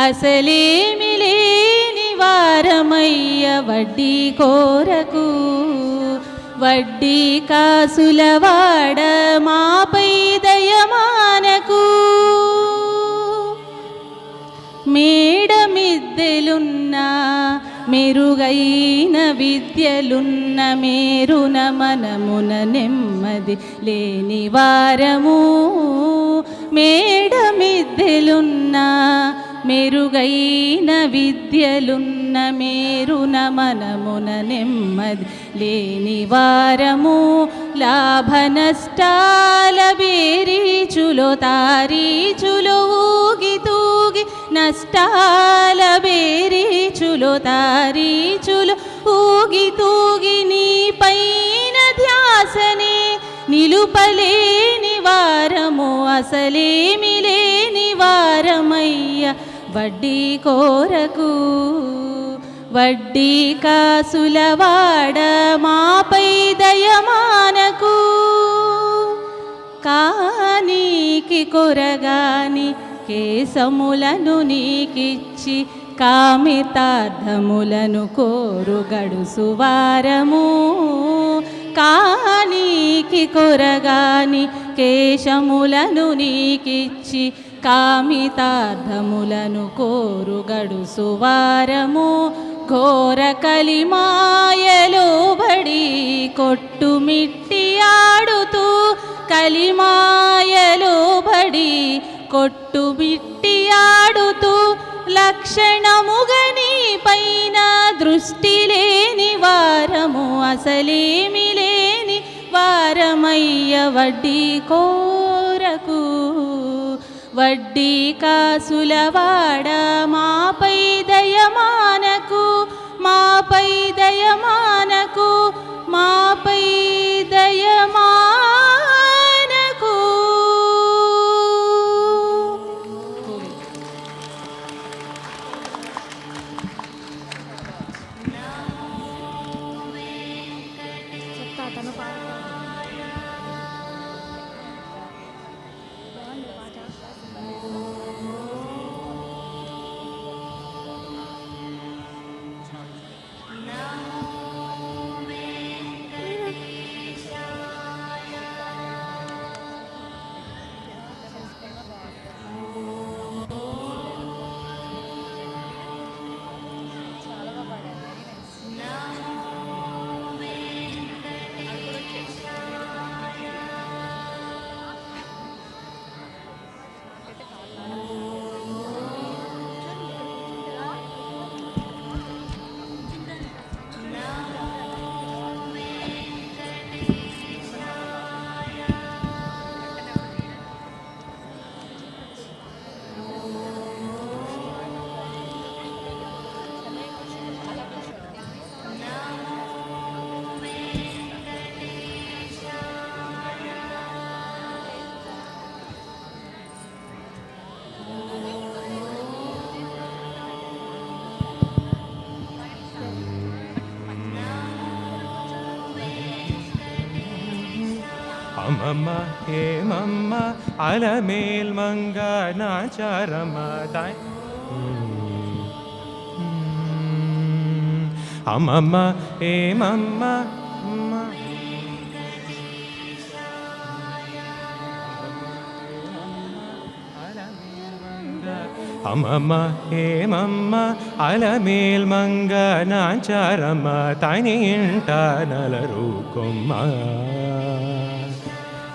అసలేమి లేని వారమయ్య వడ్డీ కోరకు. వడ్డీ కాసులవాడ మాపై దయమానకు. మేడమిద్దెలున్నా మెరుగైన విద్యలున్న మేరున మనమున నెమ్మది లేని వారము. మేడమిద్దెలున్నా మెరుగైన విద్యలున్న మేరున మనమున నెమ్మది లేని వారము. లాభ నష్టాల బేరీచులో తారీచులో ఊగి తూగి నష్టాల బేరీచులో తారీచులో ఊగి తూగి నీ పైన ధ్యాసనే నిలుపలేని వారము. అసలేమి లేని వారమయ్య వడ్డీ కోరకు. వడ్డీ కాసులవాడ మాపై దయమానకు. కానీకి కొరగాని కేశములను నీకిచ్చి కామితార్థములను కోరు గడుసువారము. కానీకి కొరగాని కేశములను నీకిచ్చి కామితార్థములను కోరు గడుసువారము. ఘోర కలిమాయలో బడి కొట్టుమిట్టి ఆడుతూ కలిమాయలో బడి కొట్టుమిట్టి ఆడుతూ లక్షణముగని పైన దృష్టి లేని వారము. అసలేమి లేని వారమయ్య వడ్డీ కోరకు. వడ్డీ కాసులవాడ మాపై దయమానకు. మాపై దయమానకు. మాపై దయమానకు. అమ్మమ్మ ఏమమ్మ అలమేల్ మంగ నాచారమ్మ దాయ్. అమ్మమ్మ ఏమమ్మ అమ్మమ్మ ఏమమ్మ అలమేల్ మంగ నాచారమ్మ తని ఇంట నలరు కొమ్మ.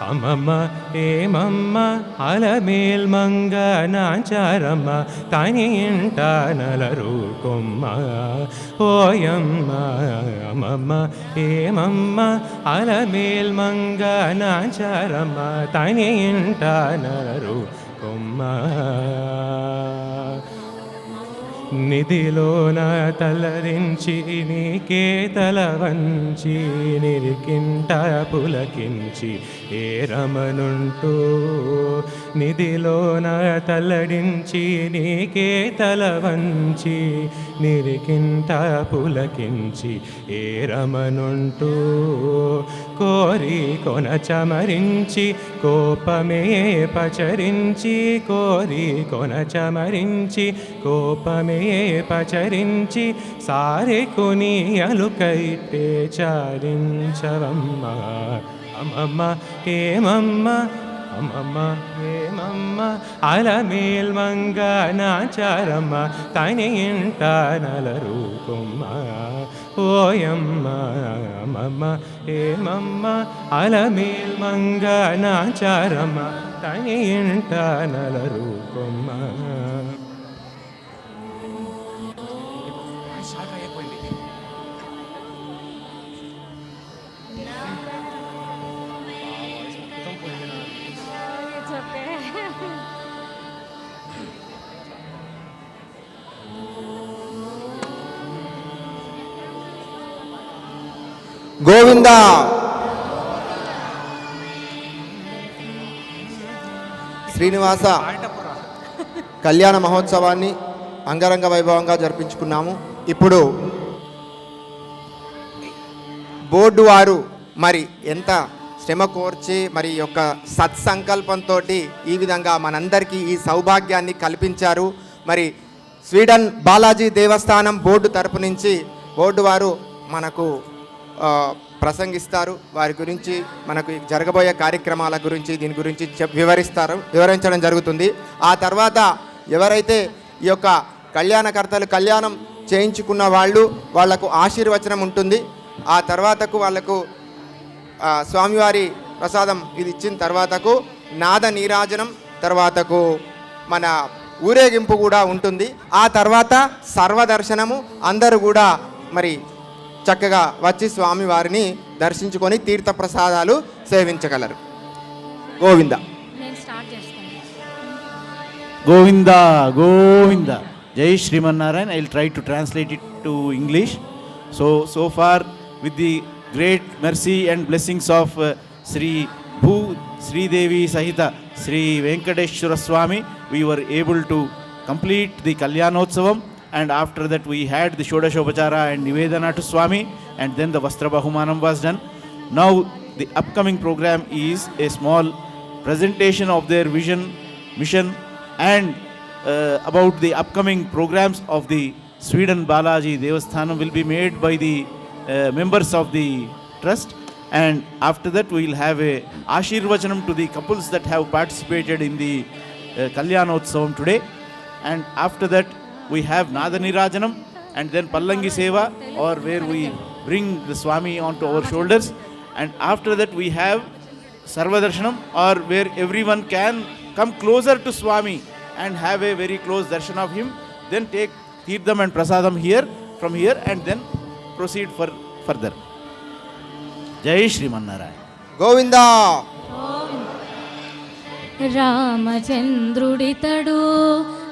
అమ్మమ్మ ఏమమ్మ అలమేల్ మంగ నాచారమ్మ తని ఇంట నలరు కొమ్మ. ఓయమ్మ అమ్మమ్మ ఏమమ్మ అలమేల్ మంగ నాచారమ్మ తని ఇంట నలరు కొమ్మ. నిధిలోన తలరించి నీకే తల వంచి నిరికింట పులకించి ఏ రమనుంటూ నిధిలోన తల్లడించి నీకే తల వంచి నిరికింత పులకించి ఏ రమనుంటూ కోరి కొన చమరించి కోపమే పచరించి కోరి కొన చమరించి కోపమే పచరించి సారెకుని అలుకైతే చాలించవమ్మ అమ్మమ్మ ఏమమ్మ అమ్మమ్మ ఏమమ్మ అలమేల్ మంగ నాచారమ్మ తని ఇంట నలరూపమ్మ ఓయమ్మ అమ్మమ్మ ఏమమ్మ అలమేల్ మంగ నాచారమ్మ తని ఇంట నలరూపమ్మ. గోవింద శ్రీనివాస కళ్యాణ మహోత్సవాన్ని అంగరంగ వైభవంగా జరిపించుకున్నాము. ఇప్పుడు బోర్డు వారు మరి ఎంత శ్రమ కోర్చి మరి యొక్క సత్సంకల్పంతో ఈ విధంగా మనందరికీ ఈ సౌభాగ్యాన్ని కల్పించారు. మరి స్వీడన్ బాలాజీ దేవస్థానం బోర్డు తరపు నుంచి బోర్డు వారు మనకు ప్రసంగిస్తారు. వారి గురించి మనకు జరగబోయే కార్యక్రమాల గురించి దీని గురించి వివరించడం జరుగుతుంది. ఆ తర్వాత ఎవరైతే ఈ యొక్క కళ్యాణకర్తలు కళ్యాణం చేయించుకున్న వాళ్లకు ఆశీర్వచనం ఉంటుంది. ఆ తర్వాతకు వాళ్లకు స్వామివారి ప్రసాదం ఇది ఇచ్చిన తర్వాతకు నాద నీరాజనం, తర్వాతకు మన ఊరేగింపు కూడా ఉంటుంది. ఆ తర్వాత సర్వదర్శనము, అందరూ కూడా మరి చక్కగా వచ్చి స్వామివారిని దర్శించుకొని తీర్థప్రసాదాలు సేవించగలరు. గోవింద గోవింద గోవింద. జై Srimannarayana. I will try to translate it to English. So far with the great mercy and blessings of Sri Bhu Sri Devi Sahita Sri Venkateshwara Swami, we were able to complete the Kalyanotsavam, and after that we had the Shodashopachara and Nivedana to Swami, and then the Vastra Bahumanam was done. Now the upcoming program is a small presentation of their vision, mission, and about the upcoming programs of the Sweden Balaji Devasthanam will be made by the members of the trust, and after that we will have a Ashirvachanam to the couples that have participated in the Kalyanotsavam today, and after that we have Nadanirajanam, and then Pallangi Seva, or where we bring the Swami onto our shoulders, and after that we have Sarvadarshanam, or where everyone can come closer to Swami and have a very close darshan of him, then take Teerdham and Prasadam from here, and then proceed further. Jai Shrimanarayana. Govinda. రామచంద్రుడితడు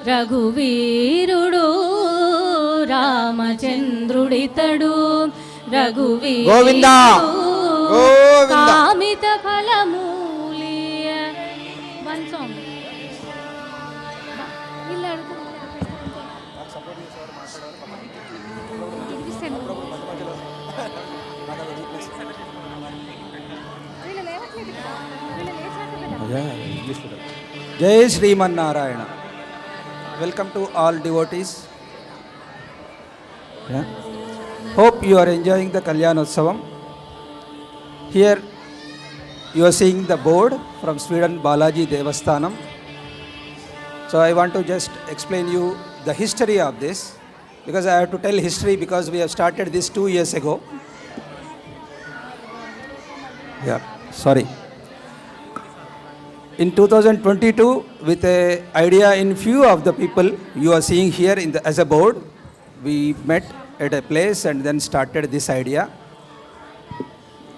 రఘువీరుడు, రామచంద్రుడితడు రఘువీరుడు, గోవిందా గోవిందా. కామిత ఫలమూలియ one song Jai Shrimanarayana. Welcome to all devotees. Hope you are enjoying the Kalyanotsavam. Here you are seeing the board from Sweden Balaji Devasthanam. So I want to just explain you the history of this, because I have to tell history because we have started this 2 years ago. Sorry. In 2022, with a idea in few of the people you are seeing here as a board, we met at a place and then started this idea.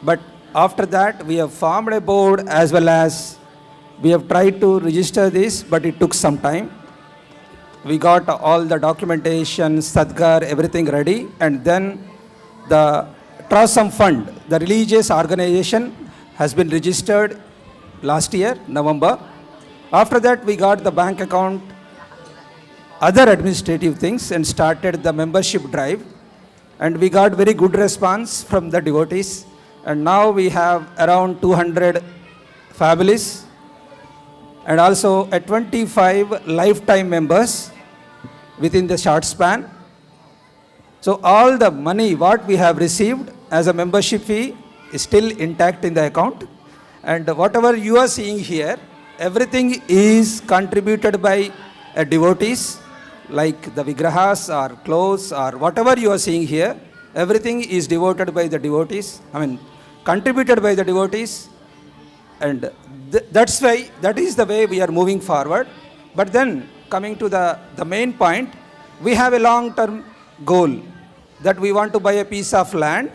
But after that, we have formed a board as well as we have tried to register this, but it took some time. We got all the documentation, Sadgar, everything ready, and then the Trasam Fund, the religious organization, has been registered last year, November. After that, we got the bank account, other administrative things, and started the membership drive. And we got very good response from the devotees. And now we have around 200 families and also a 25 lifetime members within the short span. So all the money what we have received as a membership fee is still intact in the account. And whatever you are seeing here, everything is contributed by devotees, like the vigrahas or clothes or whatever you are seeing here, everything is devoted by the devotees, contributed by the devotees. And that's why, that is the way we are moving forward. But then coming to the main point, we have a long-term goal that we want to buy a piece of land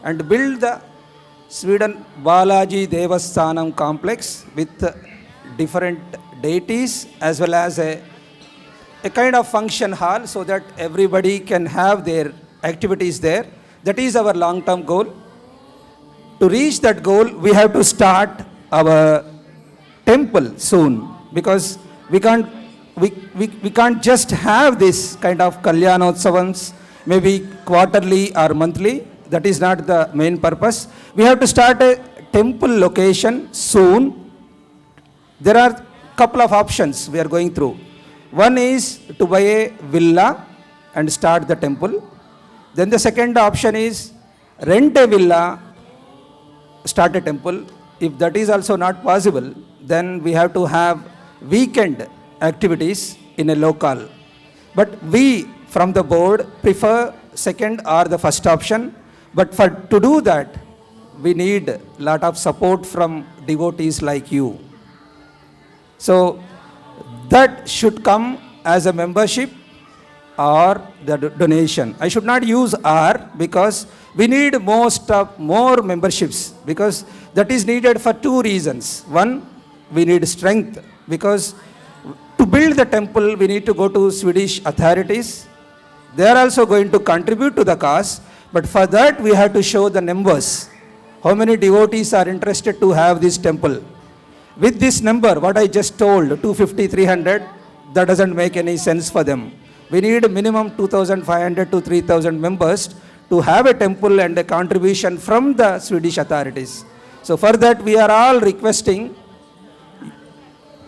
and build the Sweden Balaji Devasthanam complex with different deities as well as a kind of function hall so that everybody can have their activities there. That is our long-term goal. To reach that goal, we have to start our temple soon, because we can't just have this kind of Kalyanotsavams, maybe quarterly or monthly. That is not the main purpose. We have to start a temple location soon. There are couple of options we are going through. One is to buy a villa and start the temple. Then the second option is rent a villa, start a temple. If that is also not possible, then we have to have weekend activities in a local. But we from the board prefer second or the first option. But to do that, we need a lot of support from devotees like you. So that should come as a membership or the donation. I should not use R because we need more memberships, because that is needed for two reasons. One, we need strength, because to build the temple we need to go to Swedish authorities. They are also going to contribute to the cause, but for that we have to show the numbers. How many devotees are interested to have this temple? With this number, what I just told, 250, 300, that doesn't make any sense for them. We need minimum 2,500 to 3,000 members to have a temple and a contribution from the Swedish authorities. So for that, we are all requesting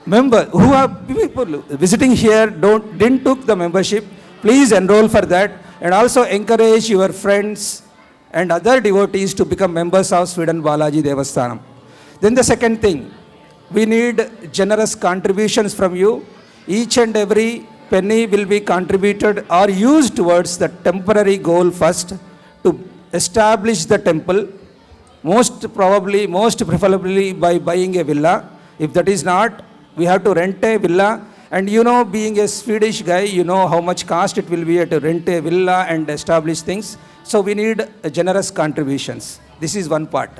members who are people visiting here didn't took the membership, please enroll for that, and also encourage your friends and other devotees to become members of Sweden Balaji Devasthanam. Then the second thing, we need generous contributions from you. Each and every penny will be contributed or used towards the temporary goal first, to establish the temple, most preferably by buying a villa. If that is not, we have to rent a villa. And you know, being a Swedish guy, you know how much cost it will be to rent a villa and establish things. So we need generous contributions. This is one part.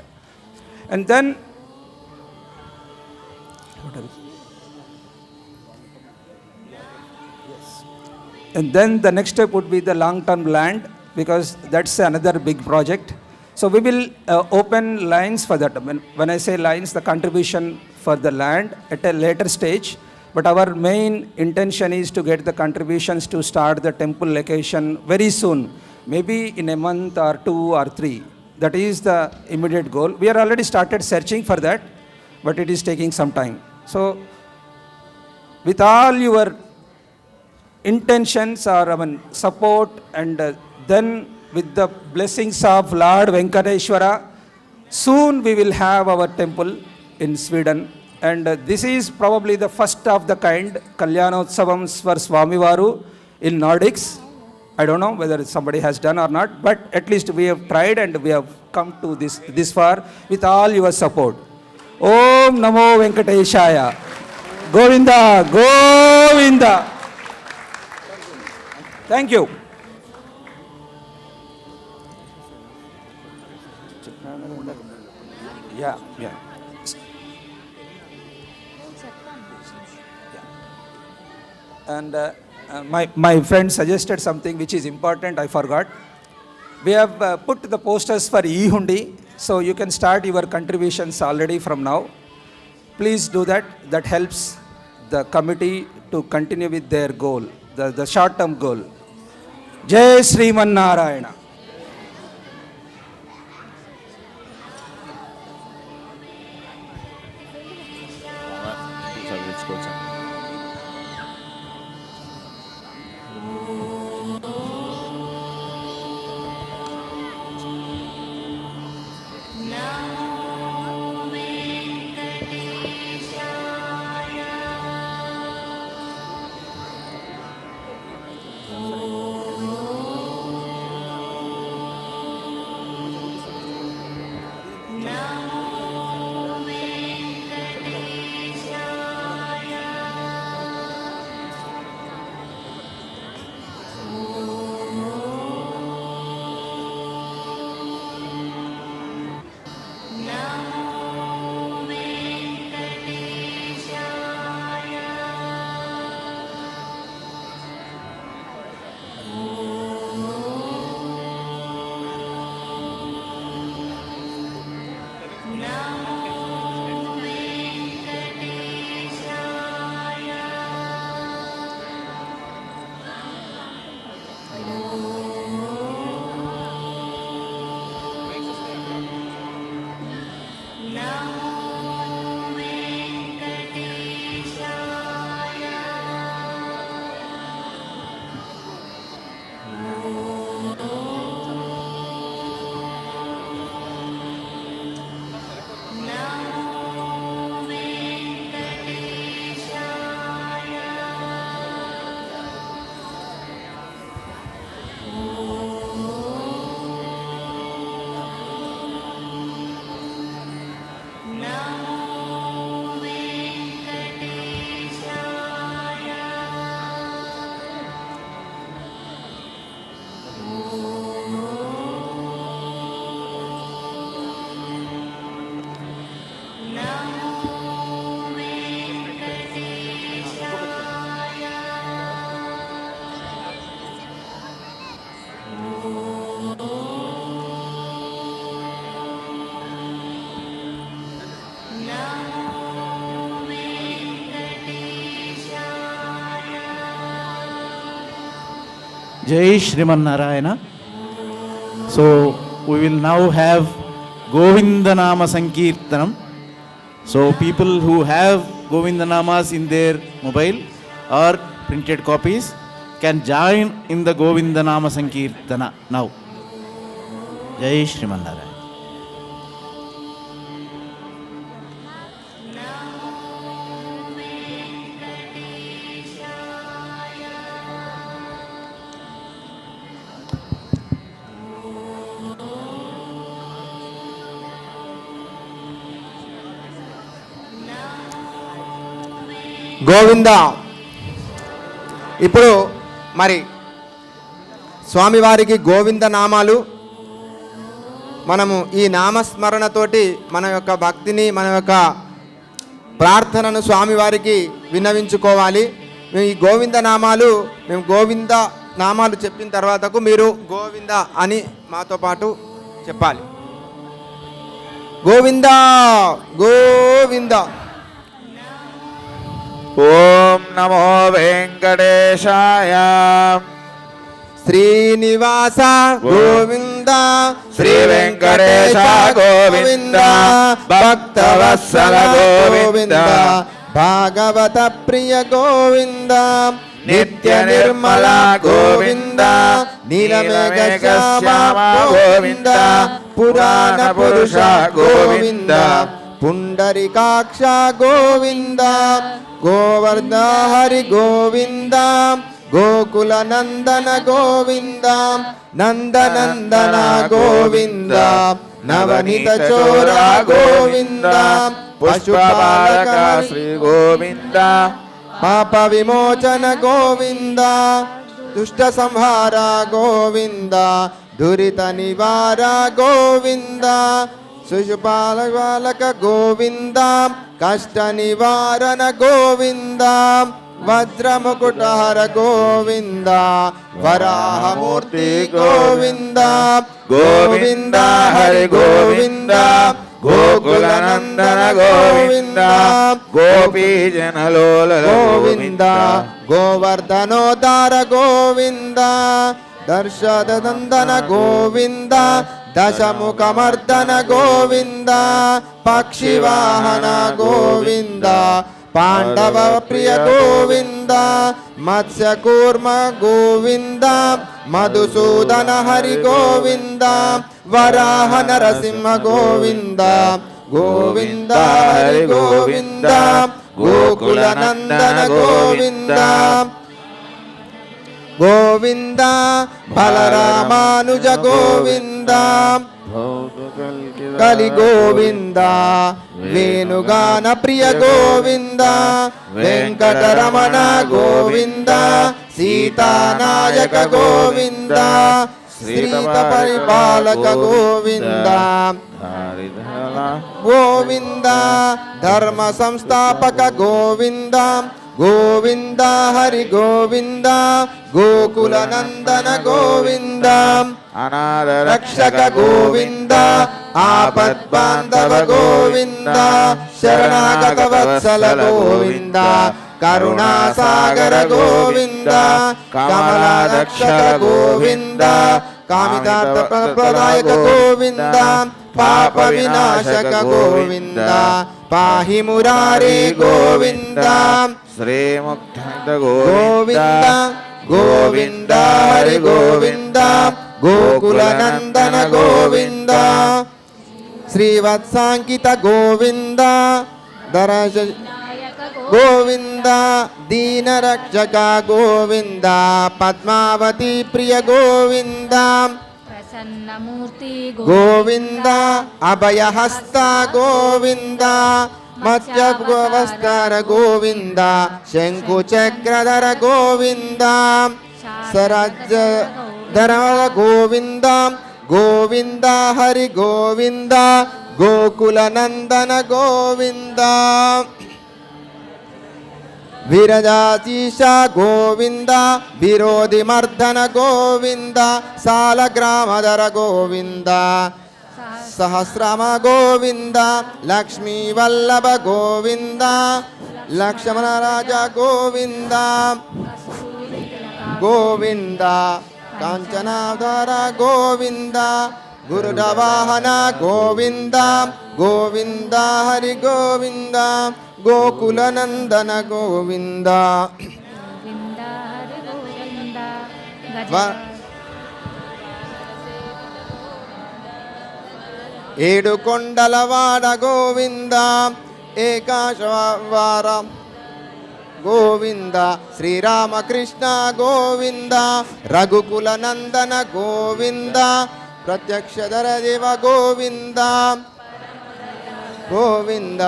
And then the next step would be the long-term land, because that's another big project. So we will open lines for that. When I say lines, the contribution for the land at a later stage. But our main intention is to get the contributions to start the temple location very soon, maybe in a month or 2 or 3. That is the immediate goal. We are already started searching for that, but it is taking some time. So with all your intentions or support, and then with the blessings of Lord Venkateshwara, soon we will have our temple in Sweden. And this is probably the first of the kind Kalyanotsavams for Swamivaru in Nordics. I don't know whether somebody has done or not, but at least we have tried and we have come to this far with all your support. Om Namo Venkateshaya. Govinda, Govinda. Thank you. Yeah. And my friend suggested something which is important, I forgot. We have put the posters for E-Hundi, so you can start your contributions already from now. Please do that, that helps. the committee to continue with their goal, the short-term goal. Jai Sriman Narayana. Jai Shriman Narayana. So we will now have Govinda Nama Sankirtanam. So people who have Govinda Namas in their mobile or printed copies can join in the Govinda Nama Sankirtana now. Jai Shriman Narayana. Govinda. ఇప్పుడు మరి స్వామివారికి గోవింద నామాలు మనము ఈ నామస్మరణతోటి మన యొక్క భక్తిని మన యొక్క ప్రార్థనను స్వామివారికి విన్నవించుకోవాలి. మేము ఈ గోవింద నామాలు గోవింద నామాలు చెప్పిన తర్వాతకు మీరు గోవింద అని మాతో పాటు చెప్పాలి. గోవింద గోవింద. ఓం నమో వెంకటేశాయ. శ్రీనివాస గోవింద. శ్రీ వెంకటేశ గోవింద. భక్తవత్సల గోవింద. భాగవత ప్రియ గోవింద. నిత్య నిర్మల గోవింద. నీలమేఘ శ్యామ గోవింద. పురాణ పురుష గోవింద. పుండరీకాక్ష గోవింద. గోవర్ధ హరి గోవింద. గోకుల నందన గోవింద. నందనందన గోవింద. నవనీత చోర గోవింద. పుష్పబాలక శ్రీ గోవింద. పాప విమోచన గోవింద. దుష్ట సంహార గోవింద. దురిత నివార గోవింద. శిశుపాలక గోవింద. కష్ట నివారణ గోవింద. వజ్రముకుటహర గోవింద. వరాహమూర్తి గోవింద. గోవింద హరి గోవింద. గోకులనందన గోవింద గోపీజనలోల గోవింద గోవర్ధనోదార గోవింద దర్శనందన గోవింద దశముఖమర్దన గోవింద పక్షివాహన గోవింద పాండవ ప్రియ గోవింద మత్స్యకూర్మ గోవింద మధుసూదన హరి గోవింద వరాహ నరసింహ గోవింద గోవింద హరి గోవింద గోకుల నందన గోవింద గోవింద బలరామానుజ గోవింద కలి గోవింద వేణుగాన ప్రియ గోవింద వెంకటరమణ గోవింద సీతానాయక గోవింద శ్రీత పరిపాలక గోవింద గోవింద ధర్మ సంస్థాపక గోవింద గోవింద హరి గోవింద గోకుల నందన గోవింద అనాథ రక్షక గోవింద ఆపద్బాంధవ గోవింద శరణాగత వత్సల గోవింద కరుణాసాగర గోవింద కమలాక్షర గోవింద కామితార్థ ప్రదాయక గోవింద పాప వినాశక గోవింద పాహి మురారి గోవింద శ్రీముక్త గోవింద గోవింద హరి గోవింద గోకుల నందన గోవింద శ్రీవత్సాంకిత గోవింద దరజ గోవింద దీన రక్షక గోవింద పద్మావతి ప్రియ గోవింద ప్రసన్నమూర్తి గోవింద అభయహస్త గోవింద మత్స్యవస్కర గోవింద శంకు చక్రధర గోవింద సరజ్జధర గోవింద గోవింద హరి గోవింద గోకుల నందన గోవింద విరజాశీష గోవింద విరోధి మర్దన గోవింద సాలగ్రామధర గోవింద సహస్రమ గోవింద లక్ష్మీ వల్లభ గోవింద లక్ష్మణ రాజ గోవింద గోవింద కాంచనాధర గోవింద గురుడ వాహన గోవింద గోవింద హరి గోవింద గోకుల నందన గోవింద గోవింద హరి గోవింద వ- ఏడు కొండలవాడ గోవింద ఏకాశవార గోవింద శ్రీరామకృష్ణ గోవింద రఘుకుల నందన గోవింద ప్రత్యక్షధర దేవ గోవింద గోవింద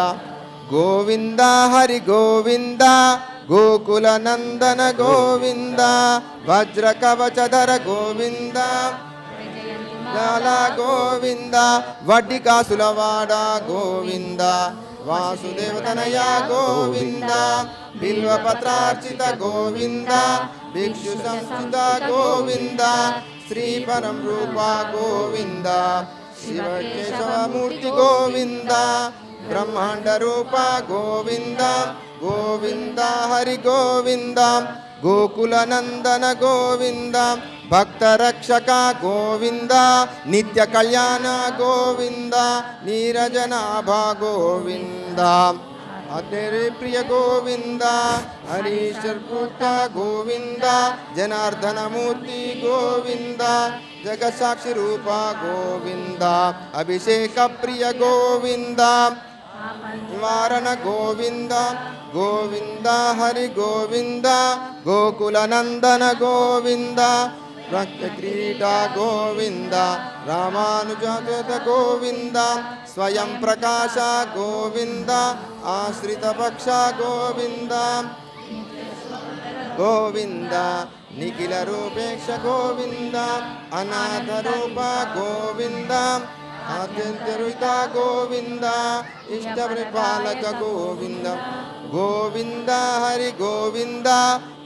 గోవింద హరి గోవింద గోకుల నందన గోవింద వజ్ర కవచధర గోవింద లాల గోవింద వడ్డి కాసులవాడ గోవింద వాసుదేవతనయ గోవింద బిల్వపత్రార్చిత గోవింద భిక్షు సంస్థిత గోవింద శ్రీ పరం రూప గోవింద శివ కేశవమూర్తి గోవింద బ్రహ్మాండ రూప గోవింద గోవింద హరి గోవింద గోకుల నందన గోవింద భక్త రక్షక గోవింద నిత్య కళ్యాణ గోవింద నీరజనాభ గోవింద అగ్ని ప్రియ గోవింద హరీశ్వర్ పుత్ర గోవింద జనార్దన మూర్తి గోవింద జగసాక్షి రూప గోవింద అభిషేక ప్రియ గోవింద నివారణ గోవింద గోవింద హరి గోవింద గోకుల నందన గోవింద రక్త క్రీడ గోవింద రామానుజాత గోవింద స్వయం ప్రకాశ గోవింద ఆశ్రిత పక్ష గోవింద గోవింద నిఖిల రూపేక్ష గోవింద అనాథ రూప గోవింద ఆద్యంతరుత గోవింద ఇష్ట పరిపాలక గోవింద గోవింద హరి గోవింద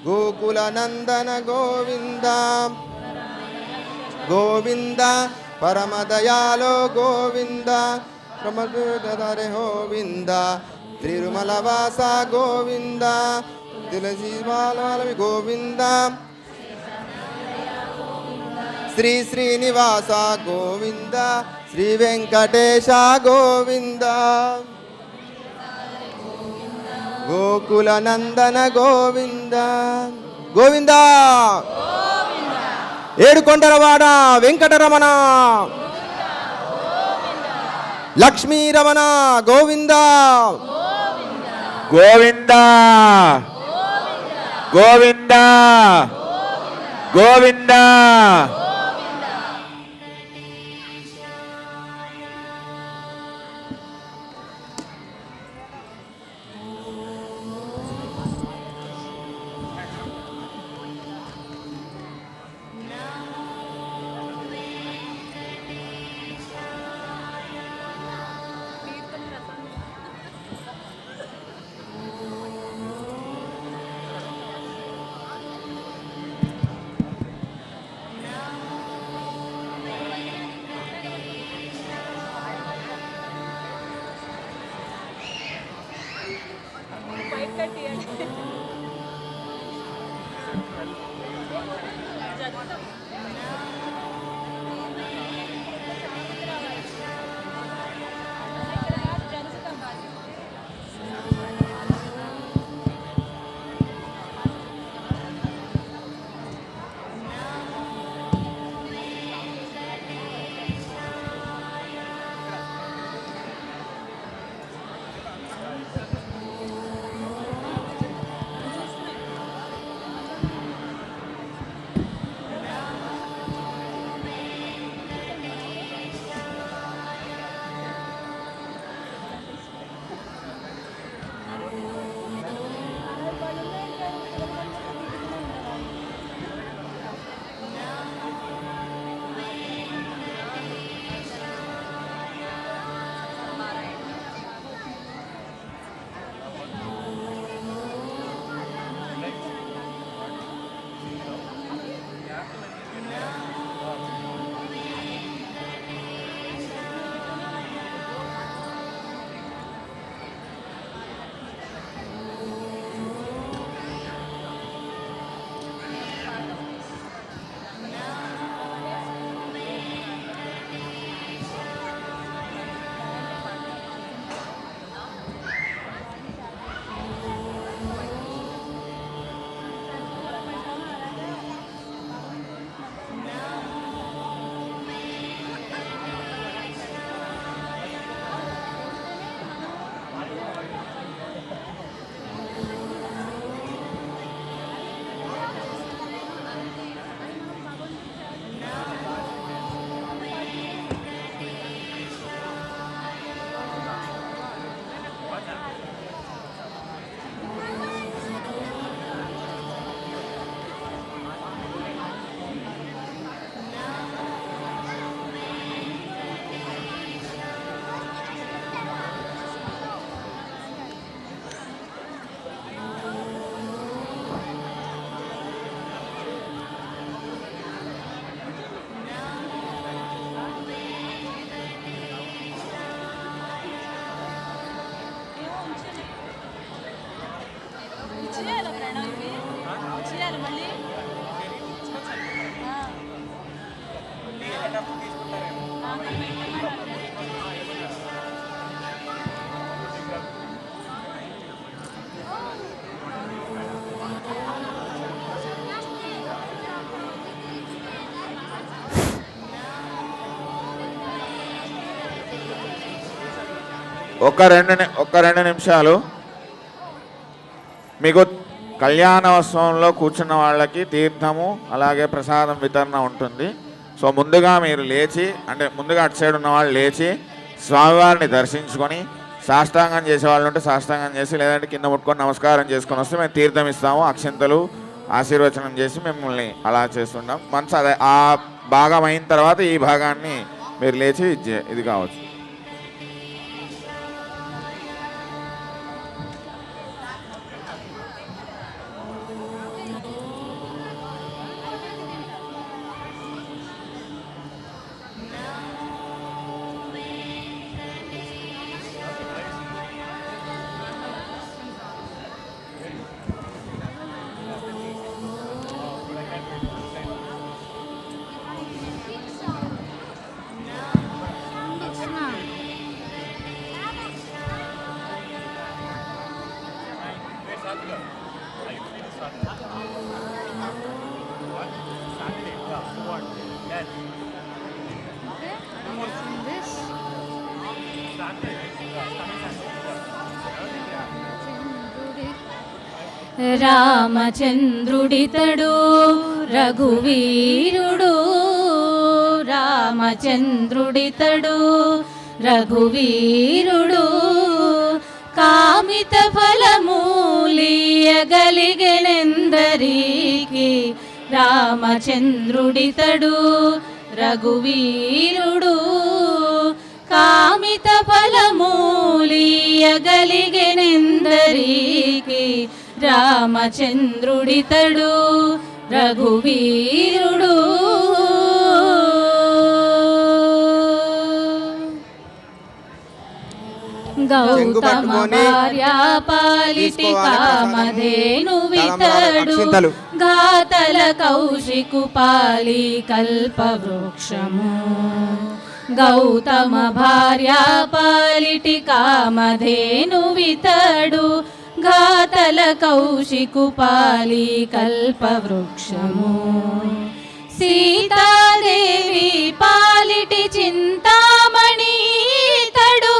గోకుల నందన గోవింద గోవింద పరమ దయాలో గోవింద ప్రమదరే గోవింద తిరుమలవాస గోవింద తులసి బాలవి గోవింద శ్రీ శ్రీనివాస గోవింద శ్రీ వెంకటేశ గోవింద గోకుల నందన గోవింద గోవింద ఏడుకొండలవాడ వెంకటరమణ లక్ష్మీ రమణ గోవింద గోవింద గోవింద గోవింద ఒక్క రెండు నిమిషాలు. మీకు కళ్యాణోత్సవంలో కూర్చున్న వాళ్ళకి తీర్థము అలాగే ప్రసాదం వితరణ ఉంటుంది. సో ముందుగా మీరు లేచి, అంటే ముందుగా అటు సైడ్ ఉన్న వాళ్ళు లేచి స్వామివారిని దర్శించుకొని సాష్టాంగం చేసే వాళ్ళు ఉంటే సాష్టాంగం చేసి, లేదంటే కింద ముట్టుకొని నమస్కారం చేసుకొని వస్తే మేము తీర్థం ఇస్తాము, అక్షింతలు ఆశీర్వచనం చేసి మిమ్మల్ని అలా చేస్తుంటాం. మనసు అదే ఆ భాగం అయిన తర్వాత ఈ భాగాన్ని మీరు లేచి ఇది కావచ్చు. రామచంద్రుడితడు రఘువీరుడు, రామచంద్రుడితడు రఘువీరుడు, కామిత ఫలమూలియగలిగెనెందరికి, రామచంద్రుడితడు రఘువీరుడు, కామిత ఫలమూలియగలిగెనెందరికి, రామచంద్రుడితడు రఘువీరుడు. గౌతమ భార్యా పాలిటి కామధేనువితడు, ఘాతల కౌశికు పాలి కల్పవృక్షము. గౌతమ భార్యా పాలిటి కామధేనువితడు, ఘాతల కౌశికు పాలి కల్పవృక్షము. సీతాదేవి పాలిటి చింతామణి ఈతడు,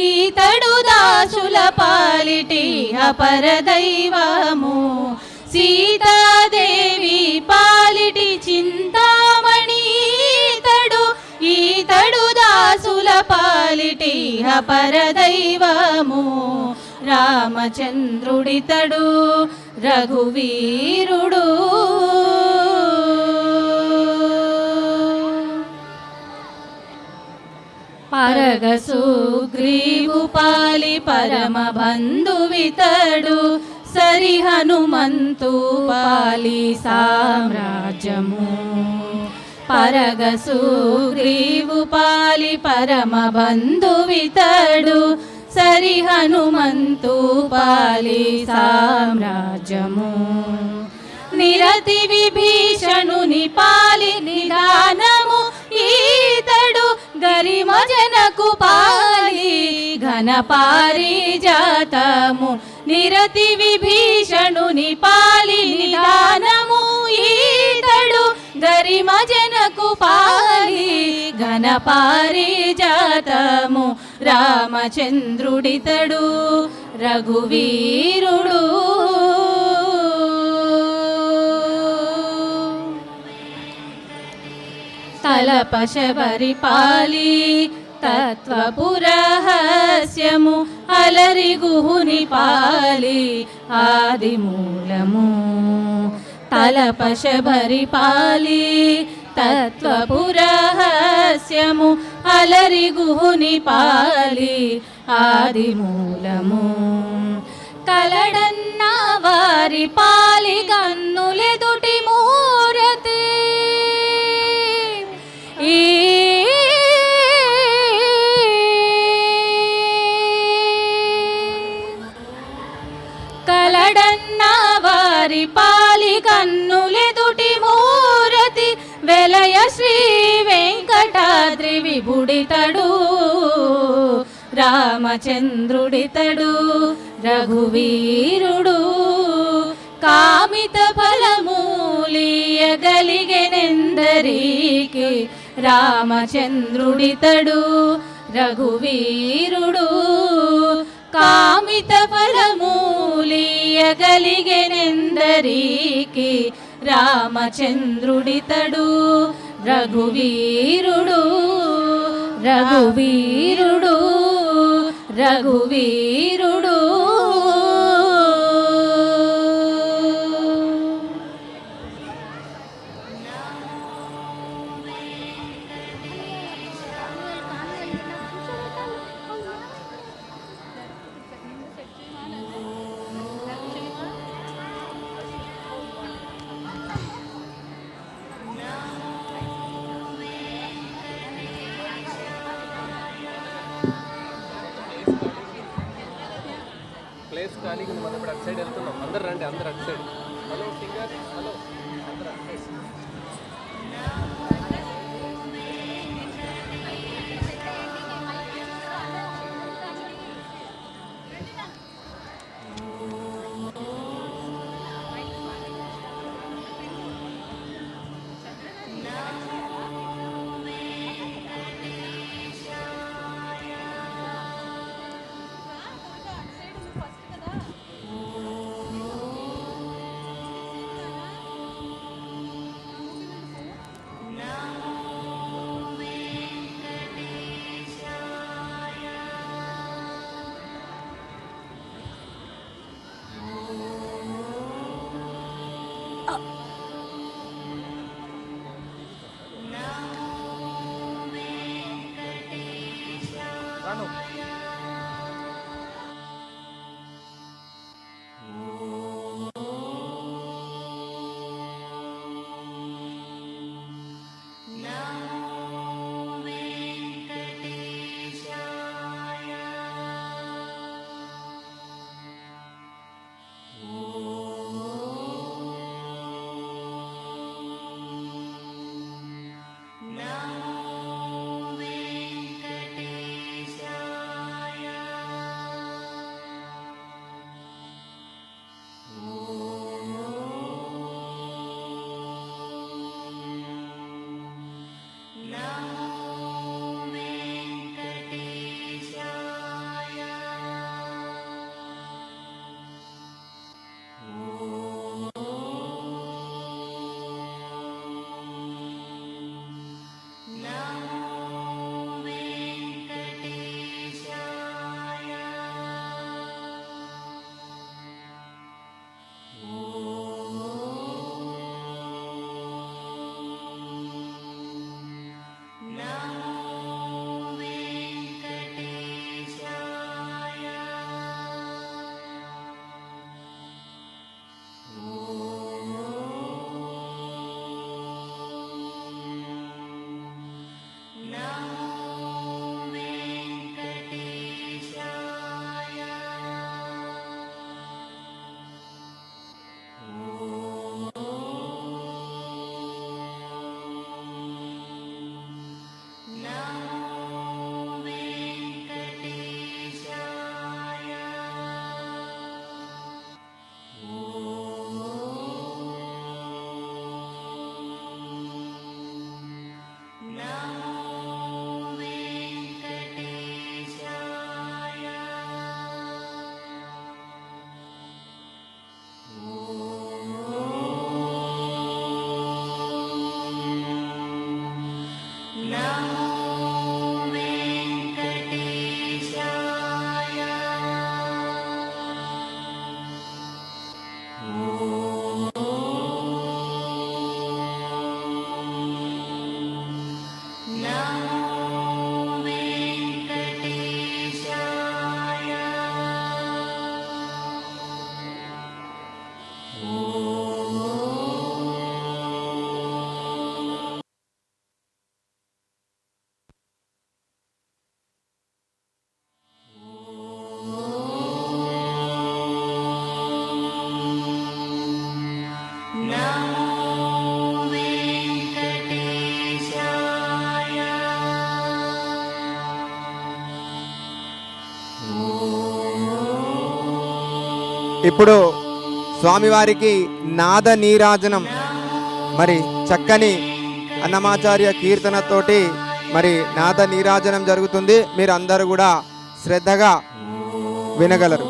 ఈతడు దాసుల పాలిటి అపరదైవము. సీతాదేవి పాలిటి చింతామణి ఈతడు, ఈతడు దాసుల పాలిటి అపరదైవము. రామచంద్రుడితడు రఘువీరుడు. పరగసుగ్రీవు పాలి పరమ బంధువితడు, సరి హనుమంతు పాలి సామ్రాజ్యము. పరగసుగ్రీవు పాలి పరమ బంధువితడు, సరి హనుమంతు పాలి సామ్రాజ్యము. నిరతి విభీషణుని పాలి నిదానము ఈతడు, గరిమ జనకు పాలి ఘన పారిజాతము. నిరతి విభీషణుని పాలి నిదానము ఈతడు, గరిమ జనకు పాలి ఘన పారిజాతము. రామచంద్రుడితడు రఘువీరుడు. తలపశబరి పాలి తత్వపురహస్యము, అలరి గుహుని పాలి ఆదిమూలము. తలపశబరి పాలి తత్వపురహస్యము, అలరి గుహుని పాలి ఆదిమూలము. కలడన్న వారి పాలి కన్నులెదుటి మూరతి, కలడన్న వారి పాలి కన్నులెదుటి మూరతి, వెలయ శ్రీ వెంకటాద్రి విభుడితడు. రామచంద్రుడితడు రఘువీరుడు, కామిత ఫలమూలియగలిగెనెందరికి, రామచంద్రుడితడు రఘువీరుడు, కామిత ఫలమూలియగలిగెనెందరికి, రామచంద్రుడితడు రఘువీరుడు. రఘువీరుడు రఘువీరుడు. ప్లేస్ ఖాళీ ఉంది, మనం ఇప్పుడు అటు సైడ్ వెళ్తున్నాం. అందరు రండి, అందరు అటు సైడ్. హలో సింగర్, హలో అందరు అటు సైడ్. ఇప్పుడు స్వామివారికి నాద నీరాజనం మరి చక్కని అన్నమాచార్య కీర్తనతోటి మరి నాద నీరాజనం జరుగుతుంది. మీరు అందరూ కూడా శ్రద్ధగా వినగలరు.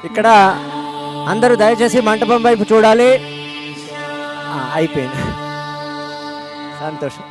ఇక్కడ అందరూ దయచేసి మంటపం వైపు చూడాలి. అయిపోయింది, సంతోషం.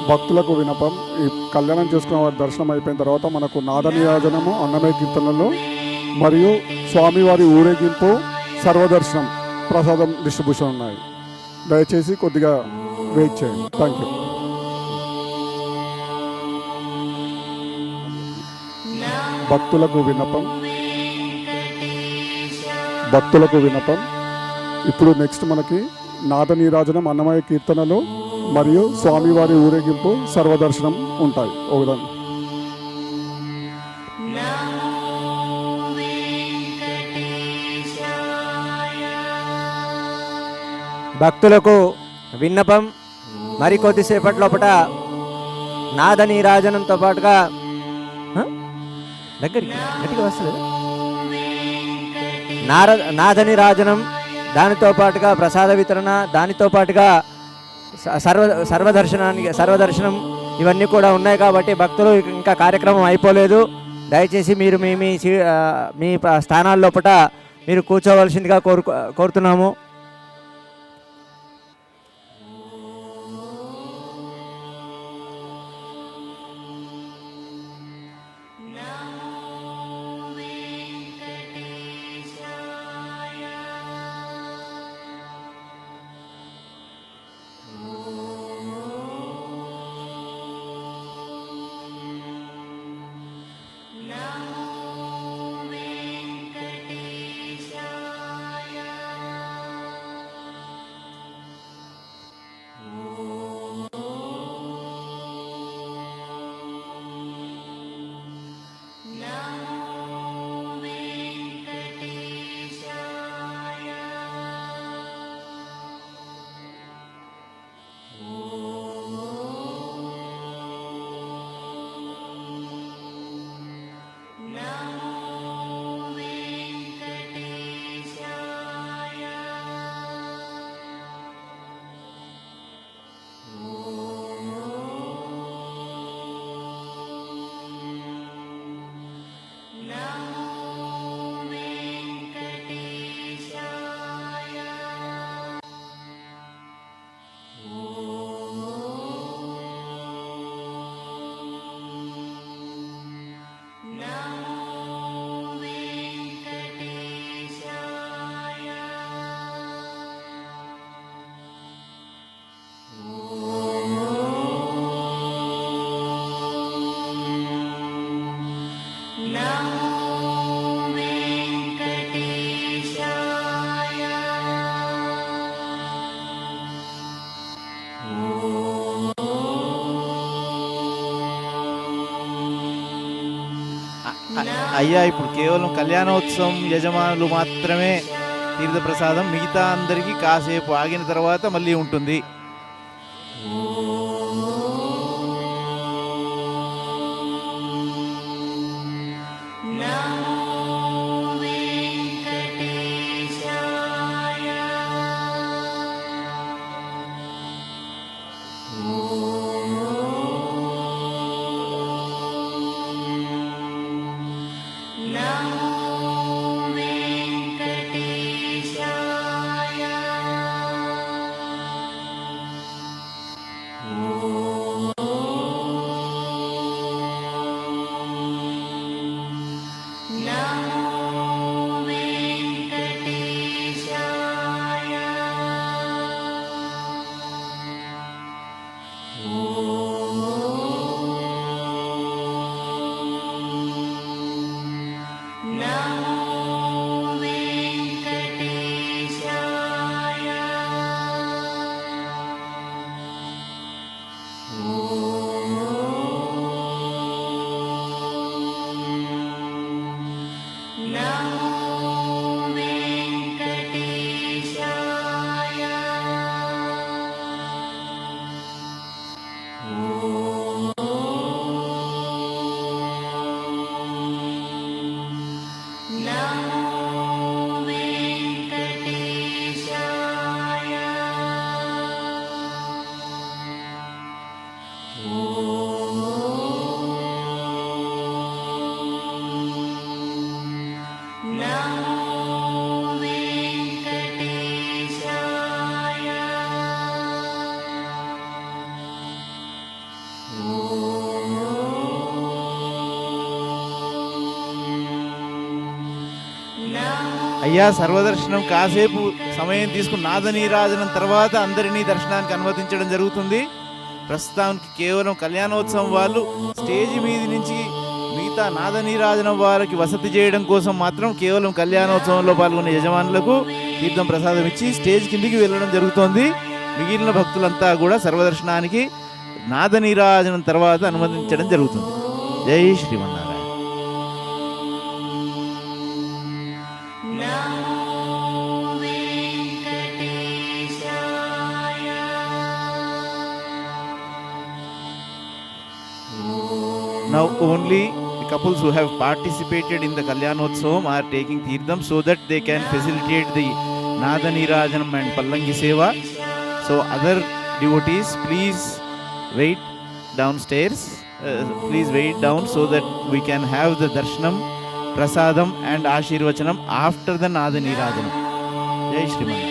భక్తులకు వినపం. ఈ కళ్యాణం చేసుకున్న వారి దర్శనం అయిపోయిన తర్వాత మనకు నాదనీయాజనము, అన్నమయ కీర్తనలు మరియు స్వామివారి ఊరేగింపు, సర్వదర్శనం, ప్రసాదం డిస్ట్రిబ్యూషన్ ఉన్నాయి. దయచేసి కొద్దిగా వెయిట్ చేయండి. Thank you. భక్తులకు వినపం. ఇప్పుడు నెక్స్ట్ మనకి నాదనీరాజనం, అన్నమయ కీర్తనలు మరియు స్వామివారి ఊరేగింపు, సర్వదర్శనం ఉంటాయి. ఒకదాన్ని భక్తులకు విన్నపం. మరి కొద్దిసేపటి లోపల నాద నీరాజనంతో పాటుగా దగ్గరికి గట్టిగా వస్తలేదు నాద నీరాజనం, దానితో పాటుగా ప్రసాద వితరణ, దానితో పాటుగా సర్వదర్శనం ఇవన్నీ కూడా ఉన్నాయి. కాబట్టి భక్తులు ఇంకా కార్యక్రమం అయిపోలేదు. దయచేసి మీరు మీ స్థానాల లోపల మీరు కూర్చోవలసిందిగా కోరుతున్నాము. అయ్యా ఇప్పుడు కేవలం కళ్యాణోత్సవం యజమానులు మాత్రమే తీర్థప్రసాదం, మిగతా అందరికీ కాసేపు ఆగిన తర్వాత మళ్ళీ ఉంటుంది. అయ్యా సర్వదర్శనం కాసేపు సమయం తీసుకుని నాదనీరాజనం తర్వాత అందరినీ దర్శనానికి అనుమతించడం జరుగుతుంది. ప్రస్తుతానికి కేవలం కళ్యాణోత్సవం వాళ్ళు స్టేజ్ మీద నుంచి మిగతా నాదనీరాజనం వారికి వసతి చేయడం కోసం మాత్రం కేవలం కళ్యాణోత్సవంలో పాల్గొనే యజమానులకు తీర్థం ప్రసాదం ఇచ్చి స్టేజ్ కిందికి వెళ్ళడం జరుగుతోంది. మిగిలిన భక్తులంతా కూడా సర్వదర్శనానికి నాదనీరాజనం తర్వాత అనుమతించడం జరుగుతుంది. జై Srimannarayana. Now only the couples who have participated in the Kalyanotsavam are taking Teerdham so that they can facilitate the Nadanirajanam and Pallangi Seva. So other devotees, please wait downstairs. Please wait down so that we can have the Darshanam, Prasadam and Ashirvachanam after the Nadanirajanam. Jai Shriman.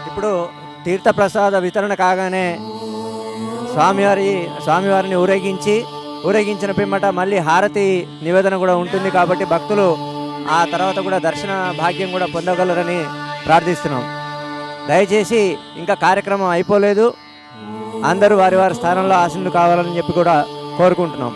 ఇప్పుడు తీర్థప్రసాద వితరణ కాగానే స్వామివారిని ఊరేగించిన పిమ్మట మళ్ళీ హారతి నివేదన కూడా ఉంటుంది కాబట్టి భక్తులు ఆ తర్వాత కూడా దర్శన భాగ్యం కూడా పొందగలరని ప్రార్థిస్తున్నాం. దయచేసి ఇంకా కార్యక్రమం అయిపోలేదు, అందరూ వారి వారి స్థానంలో ఆసీనులు కావాలని చెప్పి కూడా కోరుకుంటున్నాం.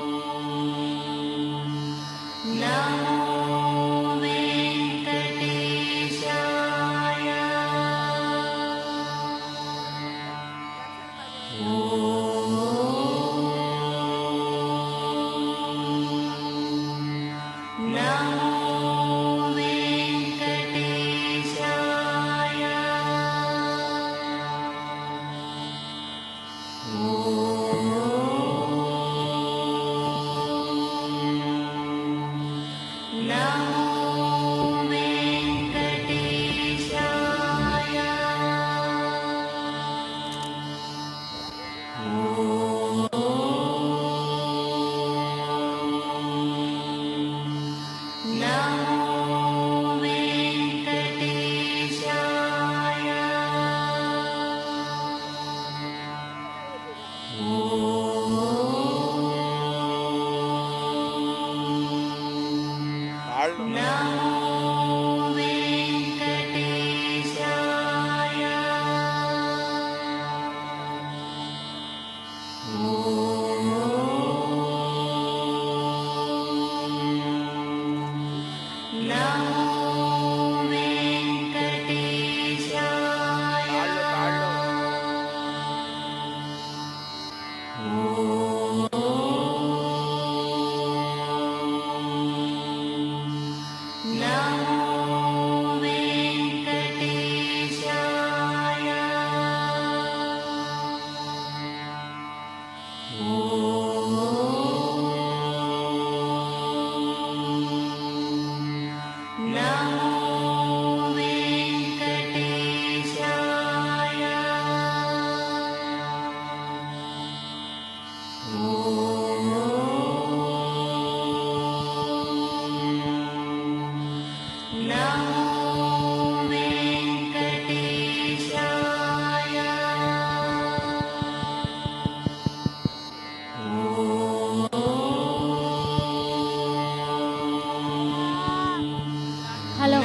హలో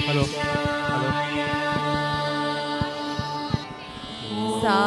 హలో సా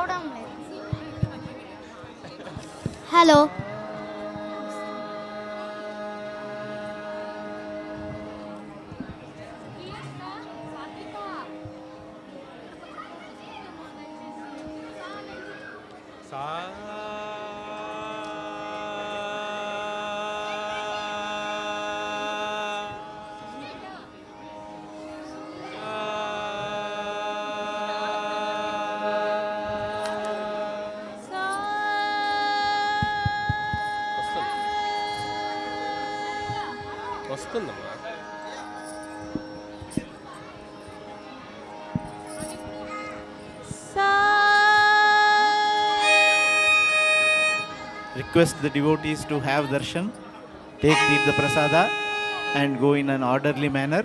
రావడం లేదు. హలో వస్తుందమ్మా. Request the devotees to have darshan, take Tirtha Prasada and go in an orderly manner,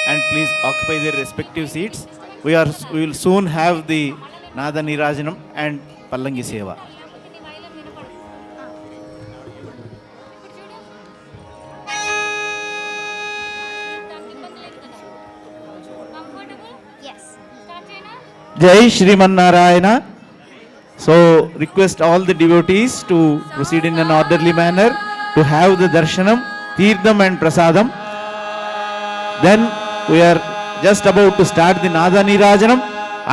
and please occupy their respective seats. We will soon have the Nada Nirajanam and Pallangi Seva. Jai Shriman Narayana. So request all the devotees to proceed in an orderly manner to have the darshanam, Tirtham and Prasadam. Then we are just about to start the Nada Nirajanam,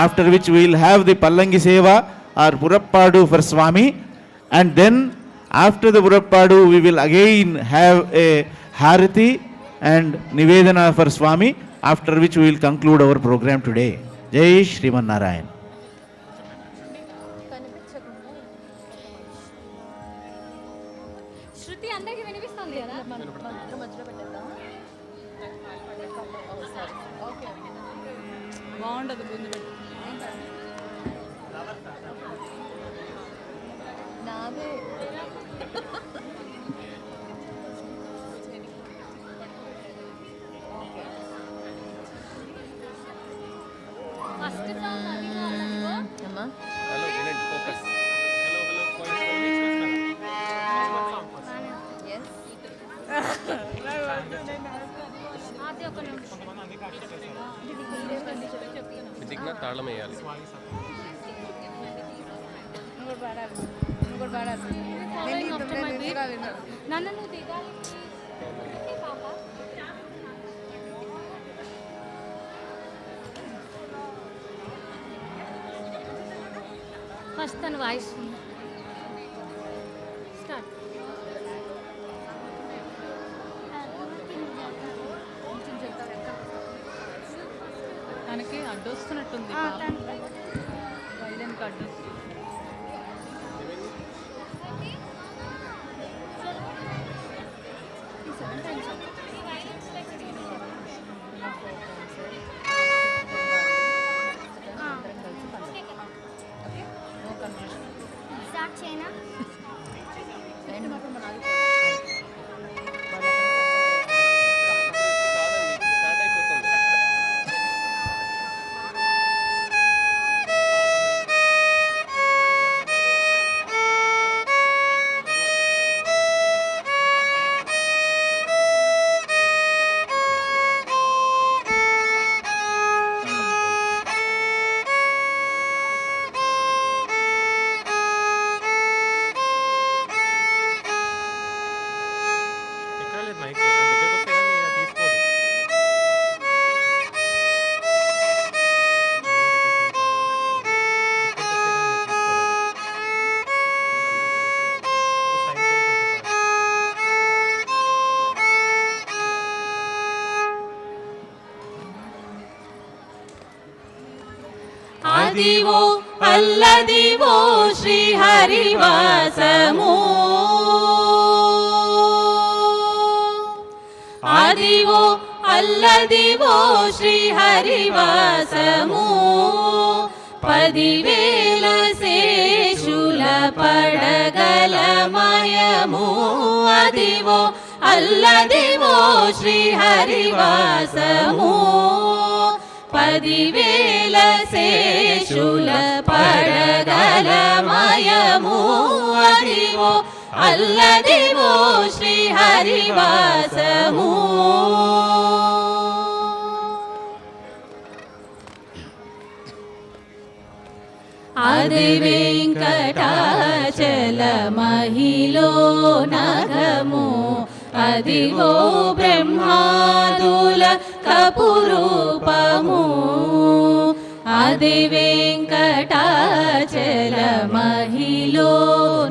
after which we will have the Pallangi Seva or Purappadu for Swami, and then after the Purappadu we will again have a Harati and Nivedana for Swami, after which we will conclude our program today. Jai Shriman Narayan. శృతి అందరికి వినిపిస్తుంది కదా. బాగుండదు ముందు నాదే first song అది కావాలనుకో. అమ్మా hello వినండి, focus. అది ఒక నిమిషం. దిగ్న తాళం వేయాలి. నన్ను నువ్వు దిగాలి. ఫస్ట్ తన వాయిస్ స్టార్ట్. తనకి అడ్డొస్తున్నట్టుంది, వైలెన్కి అడ్డు. స్టార్ట్ చేయనా? కాదండి, స్టార్ట్ అయిపోతుంది. అదివో అల్లదివో శ్రీహరివాసము, అదివో అల్లదివో శ్రీహరివాసము, 10,000 శేషుల పడగలమయము, అదివో అల్లదివో శ్రీహరివాసము, 10,000 శేషుల పడగలమయము, అదివో అల్లదివో శ్రీహరివాసము. అది వెంకటాచల మహిలో నగము అదిగో బ్రహ్మాదుల కపురూపము అది వెంకటాచల మహిలో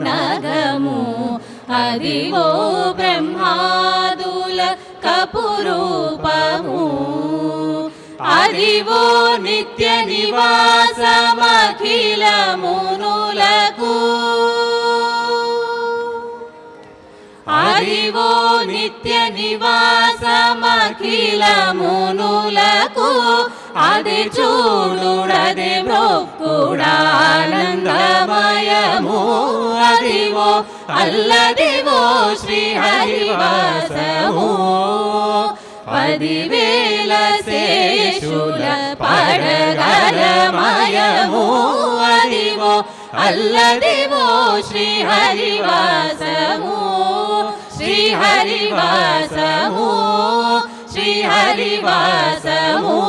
నగము అదిగో బ్రహ్మాదుల కపురూపము అదివో నిత్య నివాసమఖిల మునులకు అదివో నిత్య నివాసమఖిల మునులకు అది చూడుడది మృక్కుడానందమయము అదివో అల్లదివో శ్రీహరివాసము 10,000 శేషుల పడగలమయము అదివో అల్లదివో శ్రీహరివాసము శ్రీహరివాసము శ్రీహరివాసము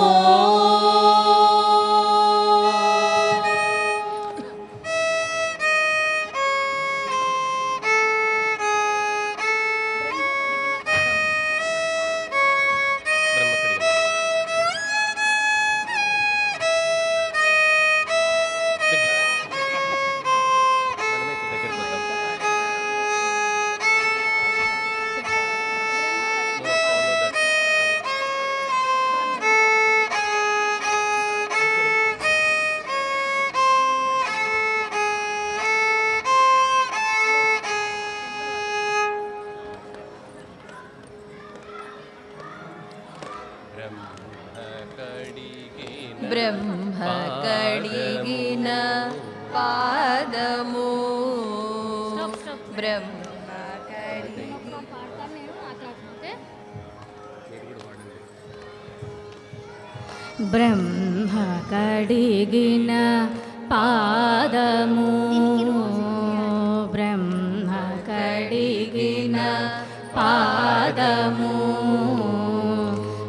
బ్రహ్మ కడిగిన పాదము బ్రహ్మ బ్రహ్మ కడిగిన పాదము బ్రహ్మ కడిగిన పాదము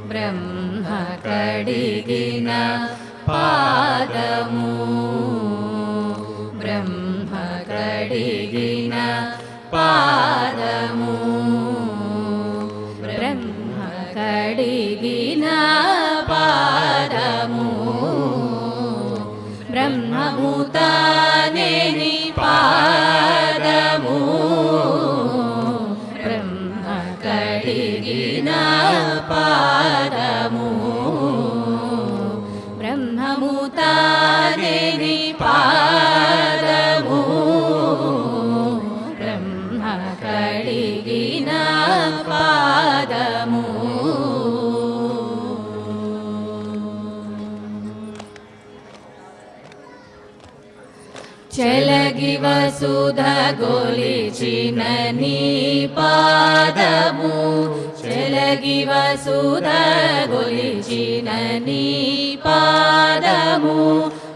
బ్రహ్మ కడిగిన పాదము బ్రహ్మ కడిగిన పాదము బ్రహ్మ కడిగిన పాదము బ్రహ్మభూతానేని పాదము బ్రహ్మ కడిగిన పాదము బ్రహ్మభూతానేని పాదము బ్రహ్మ కడిగిన పాదము చలగి వసుధ గొలిచిన నీ పాదము చలగి వసుధ గొలిచిన నీ పాదము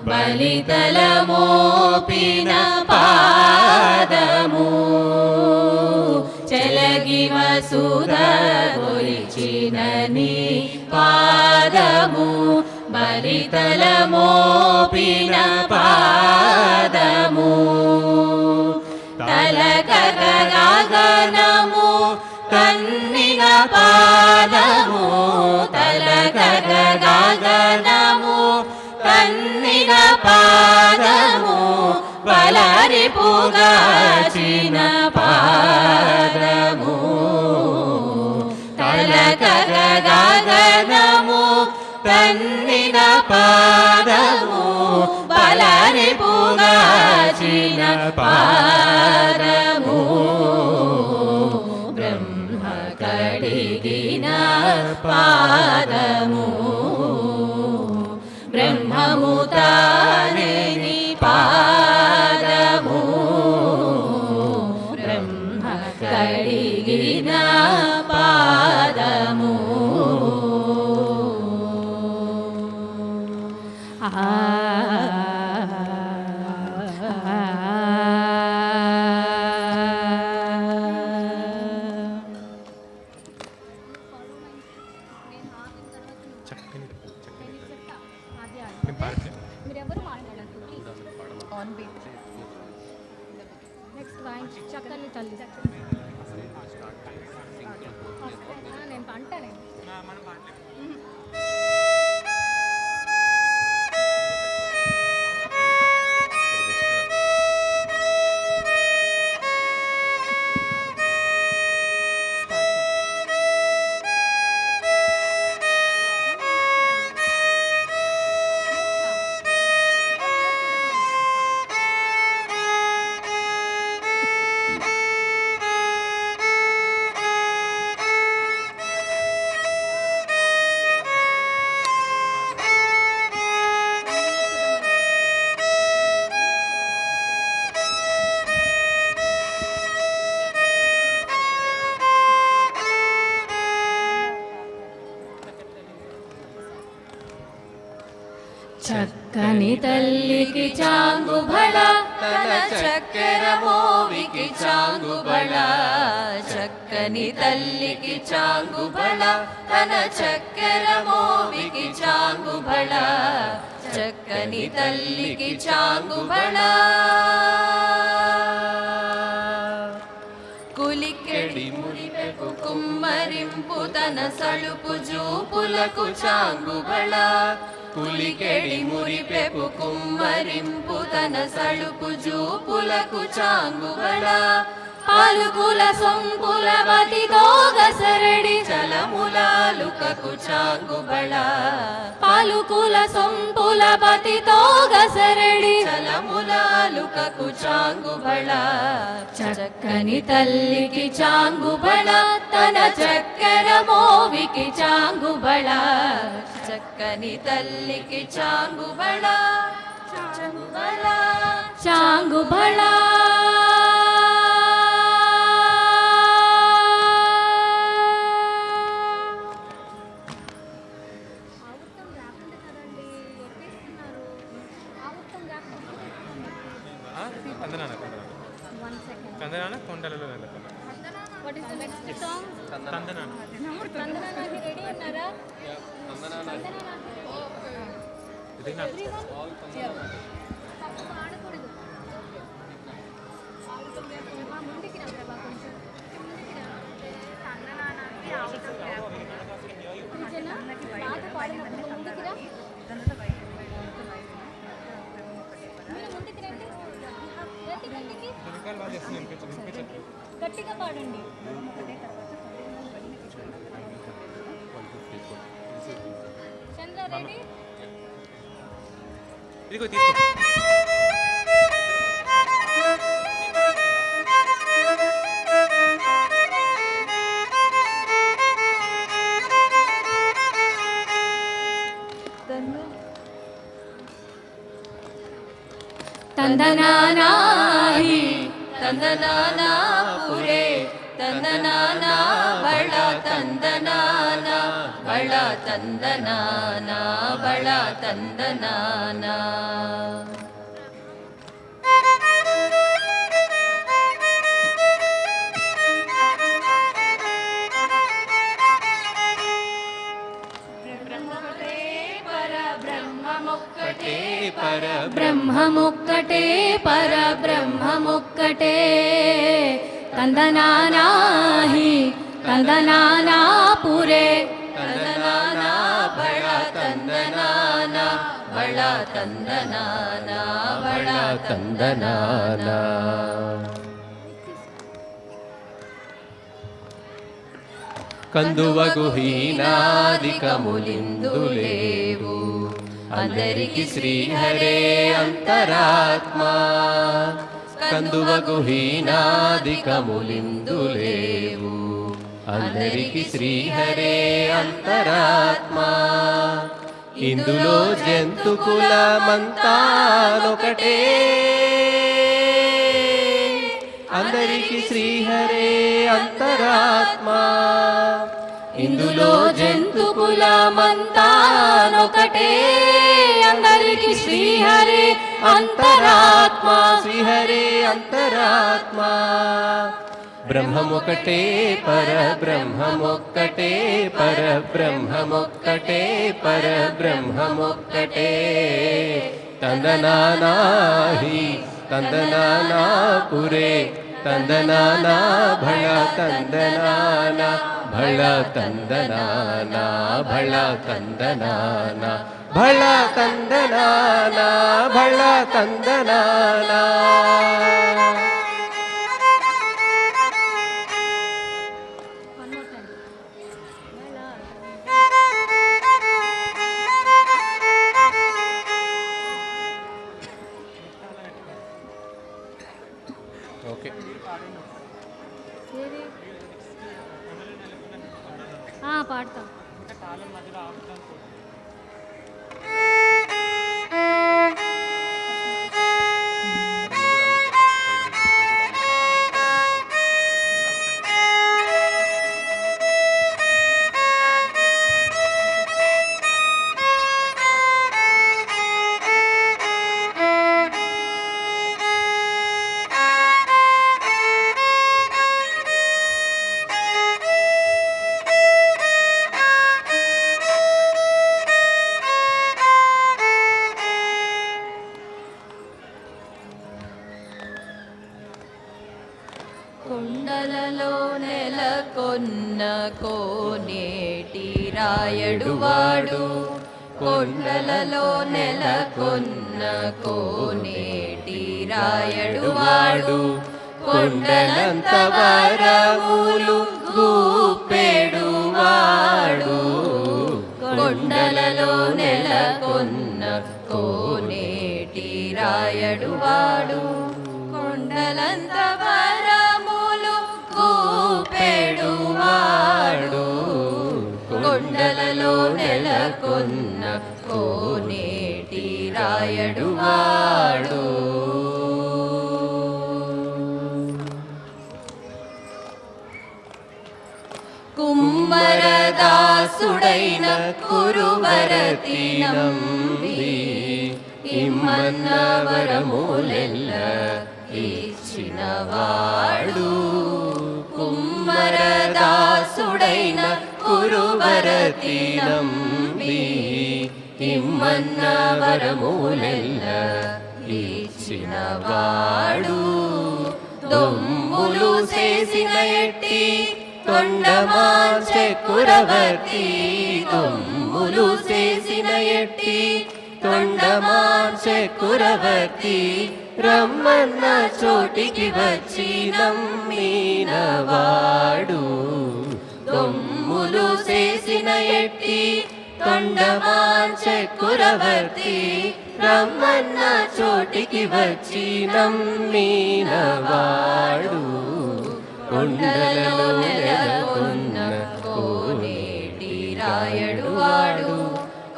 బలితల మోపిన పాదము చలగి వసుధ గొలిచిన నీ పాదము బలితల మోపిన పాదము తలకగ గగనము కన్నిన పాదము తలకగ గగనము కన్నిన పాదము బలరిపుగాచిన పాదము తలకగ గగనము కన్నిన పాదము బలరిపుగాచిన పాదము బ్రహ్మ కడిగిన పాదము బ్రహ్మముతానేని పాదము బ్రహ్మ కడిగిన పాదము ఆన్ బీట్ నెక్స్ట్ వైన్ చక్కని తల్లి నేను పంటనే చక్కని తల్లికి చాంగుబళ తన చక్కెర మోవికి చాంగుబళ చక్కని తల్లికి చాంగుబళ తన చక్కెర మోవికి చాంగుబళ చక్కని తల్లికి చాంగుబళ కులికెడి మురిపెకు కుమ్మరింపు తన సలుపు జూపులకు చాంగుబళ కులికెడి మురిపెపు కుమ్మరింపు తన సలుపు జూపులకు చాంగుబళ పాలుకుల సొంపుల బతితో గసరడి చలములాలుకకు చాంగుబళ పాలుకుల సొంపుల బతితో గసరడి చలములాలుకకు చాంగుబళ చక్కని తల్లికి చాంగుబళ తన చక్కెర మోవికి చాంగుబళ చక్కని తల్లికి చాంగుబళ చాంగుబళ చాంగుబళ కందనాన కొండలలో What is the next song? కందనాన Tandanana ready ఉన్నారా? ఇదేనా ఆడకూడదు ముందుకి రా ప్రభా కొంచెం ముందుకి రా తందనానాకి పాట పాడినప్పుడు ముందుకి రా మీరు ముందుకి రండి రండి ముందుకి వెనకాల వాళ్ళు చేస్తున్న వినిపించట్లేదు గట్టిగా పాడండి చంద్ర రెడీ ఇదిగో తీసుకో తందనానాహి తందనానా పురే తందనానా బళ తందనానా బళ తందనానా బళ తందనానా బ్రహ్మముక్కటే పరబ్రహ్మముక్కటే తందనానాహి తందనానా పురే తందనానా బళ తందనానా బళ తందనానా బళ తందనానా కందువగుహీనాదికములిందులేవు అందరికి శ్రీహరే అంతరాత్మా కందువగుహీనాదికములిందులేవు అందరికి శ్రీహరే అంతరాత్మా ఇందులో జంతుకులమంతానొకటే అందరికి శ్రీహరే అంతరాత్మా ఇందులో జంతుకులమంతానొకటే అందరికి శ్రీహరే అంతరాత్మా శ్రీహరే అంతరాత్మా బ్రహ్మమొకటే పరబ్రహ్మమొక్కటే పరబ్రహ్మమొక్కటే పరబ్రహ్మమొక్కటే తందనానా హి తందనానా పురే తందనానా భళ తందనానా భళ తందనానా భళ తందనానా భళ తందనానా భళ తందనానా. ఓకే పాడతా. కొండలలో నెలకొన్న కోనేటి రాయడువాడు కొండలలో నెలకొన్న కోనేటి రాయడువాడు కొండలంత వరములు గూపెడువాడు కొండలలో నెలకొన్న కోనేటి రాయడువాడు కొండలంత వరములు గూపెడువాడు కొండలలో నెలకొన్న కోనేటి రాయడువాడు. కుమ్మరదాసుడైన కురువరతి నంబి ఇమ్మన్న వరములెల్ల ఇచ్చినవాడు కుమ్మరదాసుడైన కురువరతి నంబి ఇమ్మన్న వరములెల్ల ఇచ్చినవాడు దొమ్ములు చేసిన ఎట్టి తొండమాంచె కురవర్తి దొమ్ములు చేసిన ఎట్టి తొండమాంచె కురవర్తి రమ్మన్న చోటికి వచ్చి నమ్మినవాడు దొమ్ములు చేసిన ఎట్టి తొండమాంచె కురవర్తి రమ్మన్న చోటికి వచ్చి నమ్మినవాడు కొండలలో నెలకొన్న కోనేటి రాయడువాడు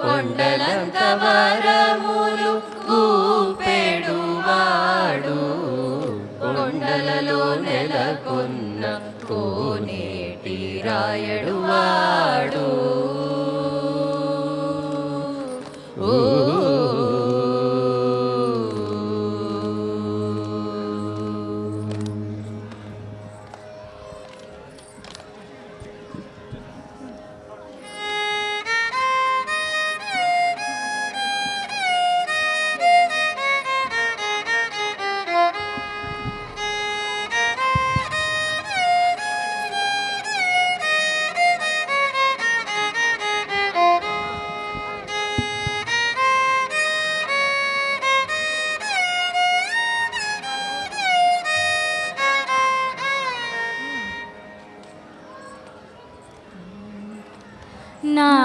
కొండలంత వరములు గూపెడువాడు కొండలలో నెలకొన్న కోనేటి రాయడువాడు. ఓ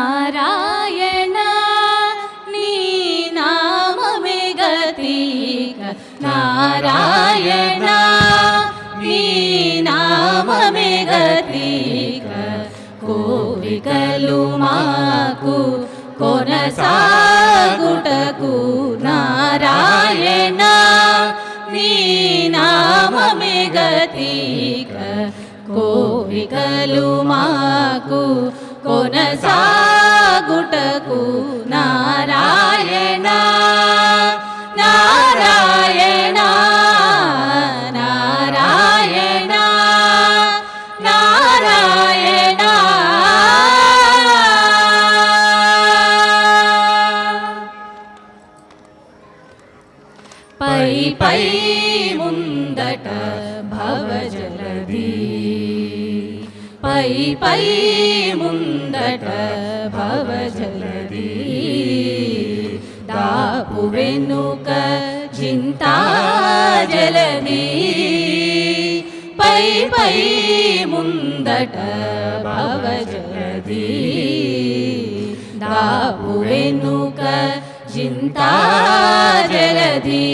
నారాయణ నీ నామమే గతిక నారాయణ నీ నామమే గతిక కోరికలు మాకు కొనసాగుటకు నారాయణ నీ నామమే గతిక కోరికలు మాకు కొనసాగుటకు నారాయణ నారాయణ నారాయణ నారాయణ. ముందట భవజలధి పై పై ముందట భవజలధి దాపు వెనుక చింతా జలధి పై పై ముందట భవజలధి దాపు వెనుక చింతా జలధి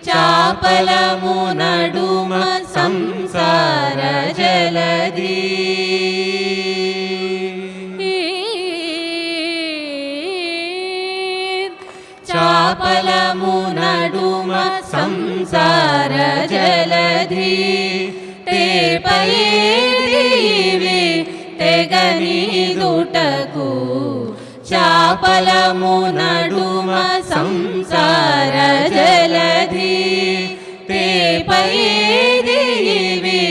చాపలము నడుమ సంసార జలధి చాపలము నడుమ సంసార జలధి తేపై దీవి తెగని దుటకు చాపలము నడుమ సంసార జలధి తేపై దీవి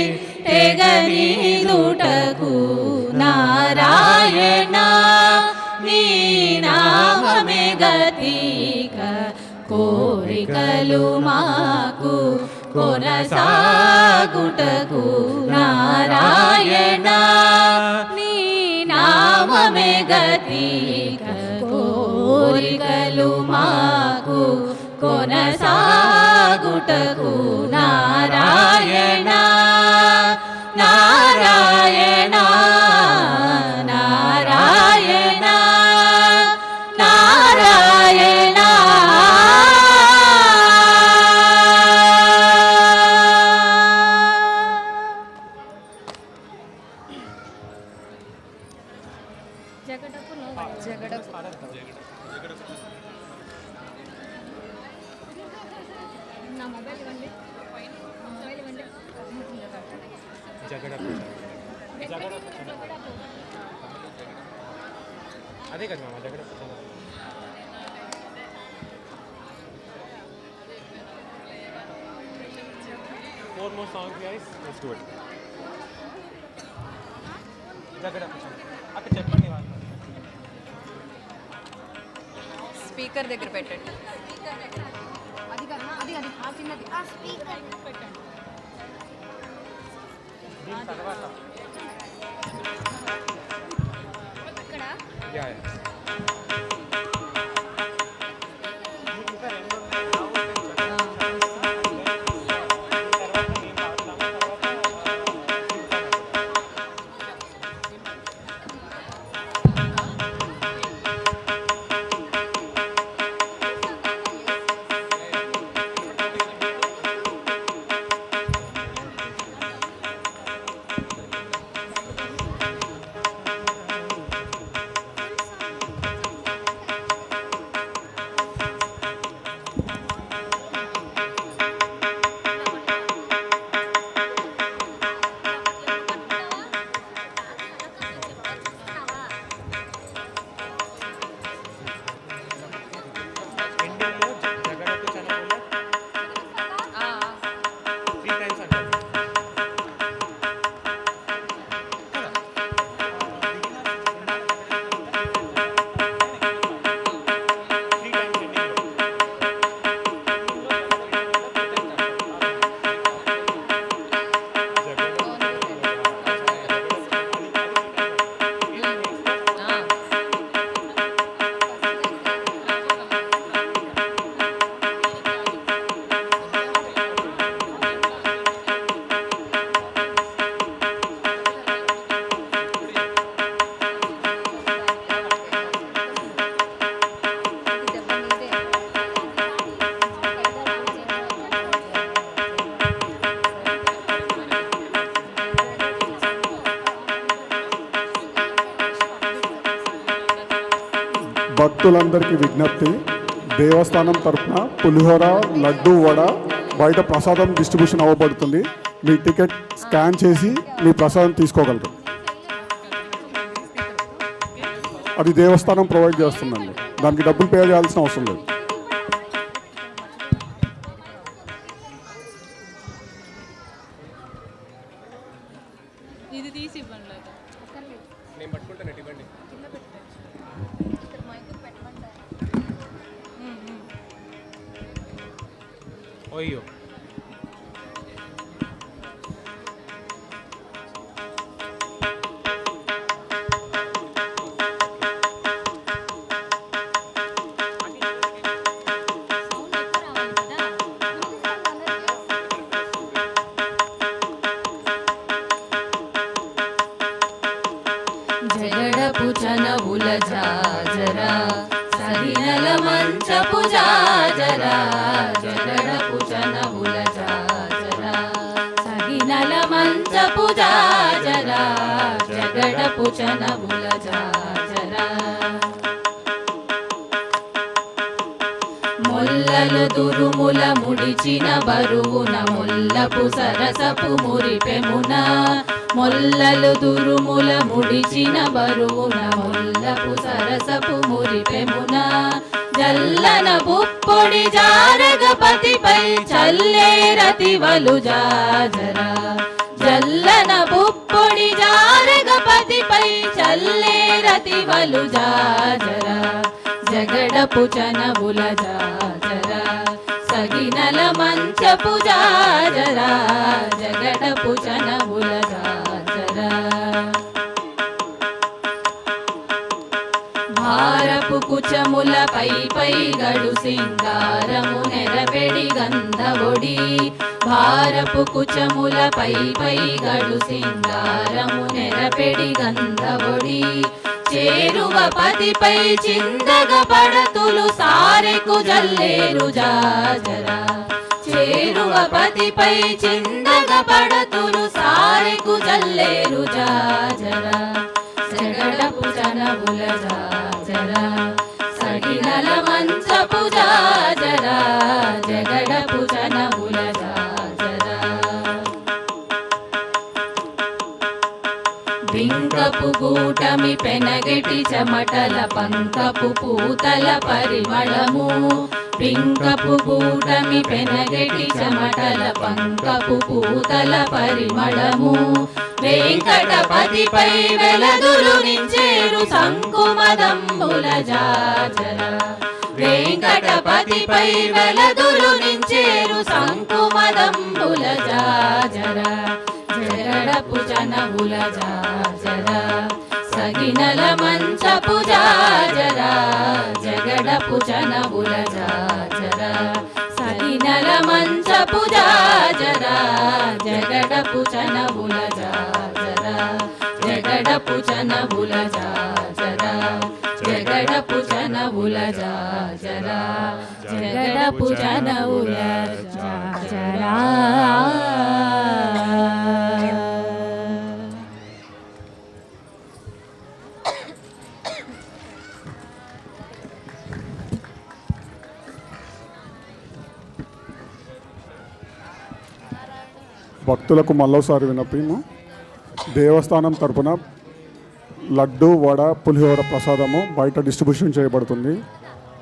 తెగని దుటకు నారాయణ నీ నామమే గతిక కోరికలు మాకు కొనసాగుటకు నారాయణ నీ నామమే గతిక కోరికలు మాకు కొనసాగుటకు నారాయణ నారాయణ నారాయణ నారాయణ నా మొబైల్ ఇవ్వండి, మొబైల్ ఇవ్వండి. అదే కదా మామ జగడ 4 more songs guys, let's do it. జగడ అక్కడ చెప్పండి వాళ్ళు స్పీకర్ దగ్గర పెట్టండి. అది కదా, అది అది ఆ చిన్నది ఆ స్పీకర్ పెట్టండి. దీని తర్వాత ఇక్కడ యా భక్తులందరికీ విజ్ఞప్తి, దేవస్థానం తరఫున పులిహోర, లడ్డు, వడ బయట ప్రసాదం డిస్ట్రిబ్యూషన్ అవ్వబడుతుంది. మీ టికెట్ స్కాన్ చేసి మీ ప్రసాదం తీసుకోగలరు. అది దేవస్థానం ప్రొవైడ్ చేస్తుందండి, దానికి డబ్బులు పే చేయాల్సిన అవసరం లేదు. ఇది తీసి ఇవ్వండి. నేను పట్టుకుంటాను, ఇవ్వండి. ఓయ్యో జగడపు చనవుల జాజరా సరినల మంచపు జాజరా జగడపు చనవుల జాజరా సరినల మంచపు జాజరా జగడపు చనవుల జాజరా మొల్లలు దురుముల ముడిచిన బరువున ముల్లపు సరసపు మురిపెమున మొల్లలు దురుముల ముడిచిన బరువున ముల్లపు సరసపు మురిపెమున జల్లన పుప్పొడి జారగపతిపై చల్లేరతివలు జాజరా జల్లన పుప్పొడి జారగపతిపై చల్లేరతివలు జాజరా జగడపు చనవుల జాజరా సగినల మంచపు జాజరా జగడపు చనవుల జాజరా భారపు కుచముల పై గడు సింగారము నెరపెడి గంధవొడి భారపు కుచముల పై గడు సింగారము నెరపెడి గంధవొడి చేరువ పతిపై చిందగ పడతులు సారెకు జల్లేరు జాజరా చేరువ పతిపై చిందగ పడతులు సారెకు జల్లేరు జాజరా జగడపు చనవుల జాజరా సగినల మంచపు జాజరా జగడపు చనవుల జాజరా బింకపు గూటమి పెనగెటి చెమటల పంకపు పూతల పరిమళము బింకపు గూటమి పెనగెటి చెమటల పంకపు పూతల పరిమళము వెంకటపతిపై వెలదులు నించేరు సంకుమదంబుల జాజరా వెంకటపతిపై వెలదులు నించేరు సంకుమదంబుల జాజరా జగడపు చనవుల జాజరా సగినల మంచపు జాజరా జగడపు చనవుల జాజరా సగినల మంచపు జాజరా జగడపు చనవుల జాజరా జగడపు చనవుల జాజరా జగడపు చనవుల జాజరా జగడపు చనవుల జాజరా భక్తులకు మళ్ళోసారి వినపము దేవస్థానం తరపున లడ్డు వడ పులిహోర ప్రసాదము బయట డిస్ట్రిబ్యూషన్ చేయబడుతుంది.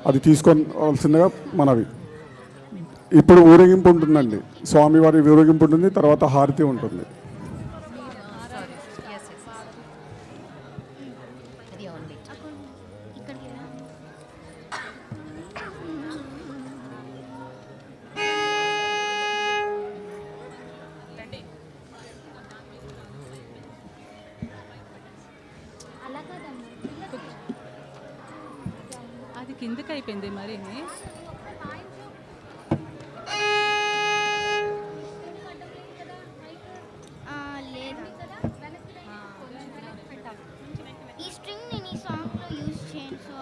అది తీసుకోవాల్సిందిగా మనవి. ఇప్పుడు ఊరేగింపు ఉంటుందండి. స్వామివారి ఊరేగింపు ఉంటుంది, తర్వాత హారతి ఉంటుంది. అది కిందకి అయిపోయింది మరి ఈ స్ట్రింగ్ నేను ఈ సాంగ్ లో యూజ్ చేయను. సో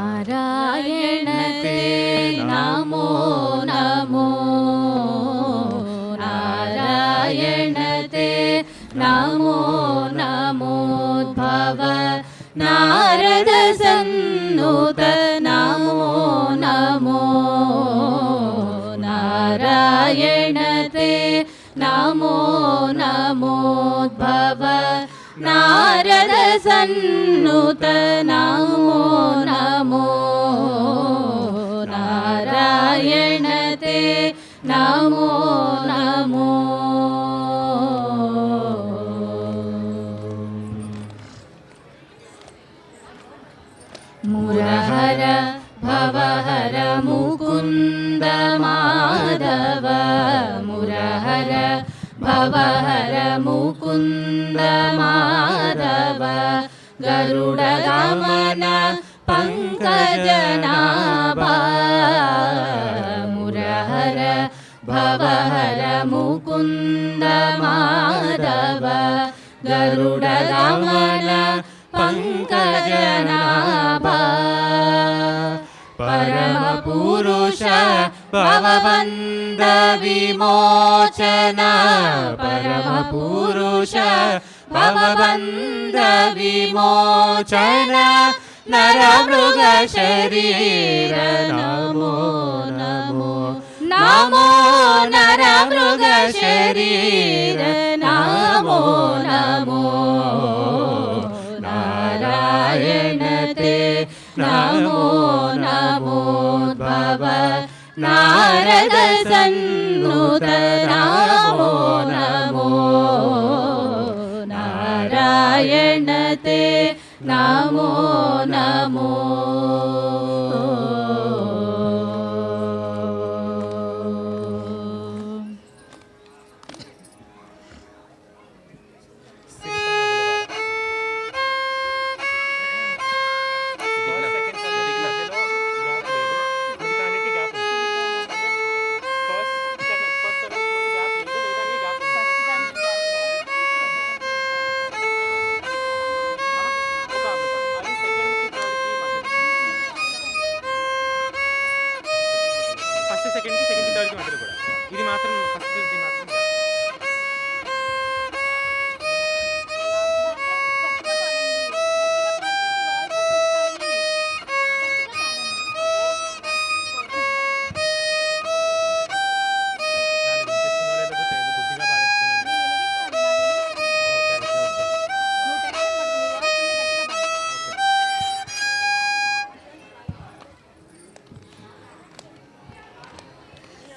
नारायण ते नमो नमो नारायण ते नमो नमोद्भव నారద సన్నుత నమో నమో నారాయణతే నమో నమోద్భవ నారద సన్నుత నమో నమో నారాయణతే నమో నమో మురహర భవహర ముకుంద మాధవ మురహర భవహర ముకుంద మాధవ గరుడ గమన పంకజనాభ మురహర భవహర ముకుంద మాధవ గరుడ గమన పంకజనాభ పరమ పురుష భవబంధ విమోచన పరమ పురుష భవబంధ విమోచన నరమృగ శరీర నమో నమో నమో నరమృగ శరీర నమో నమో నారాయణతే నమో నమోద్భవ నారద సన్నుత నమో నమో నారాయణతే నమో నమో ఫస్ట్ సెకండ్కి థర్డ్కి మధ్యలో కూడా ఇది మాత్రం ఫస్ట్ ఇది మాత్రం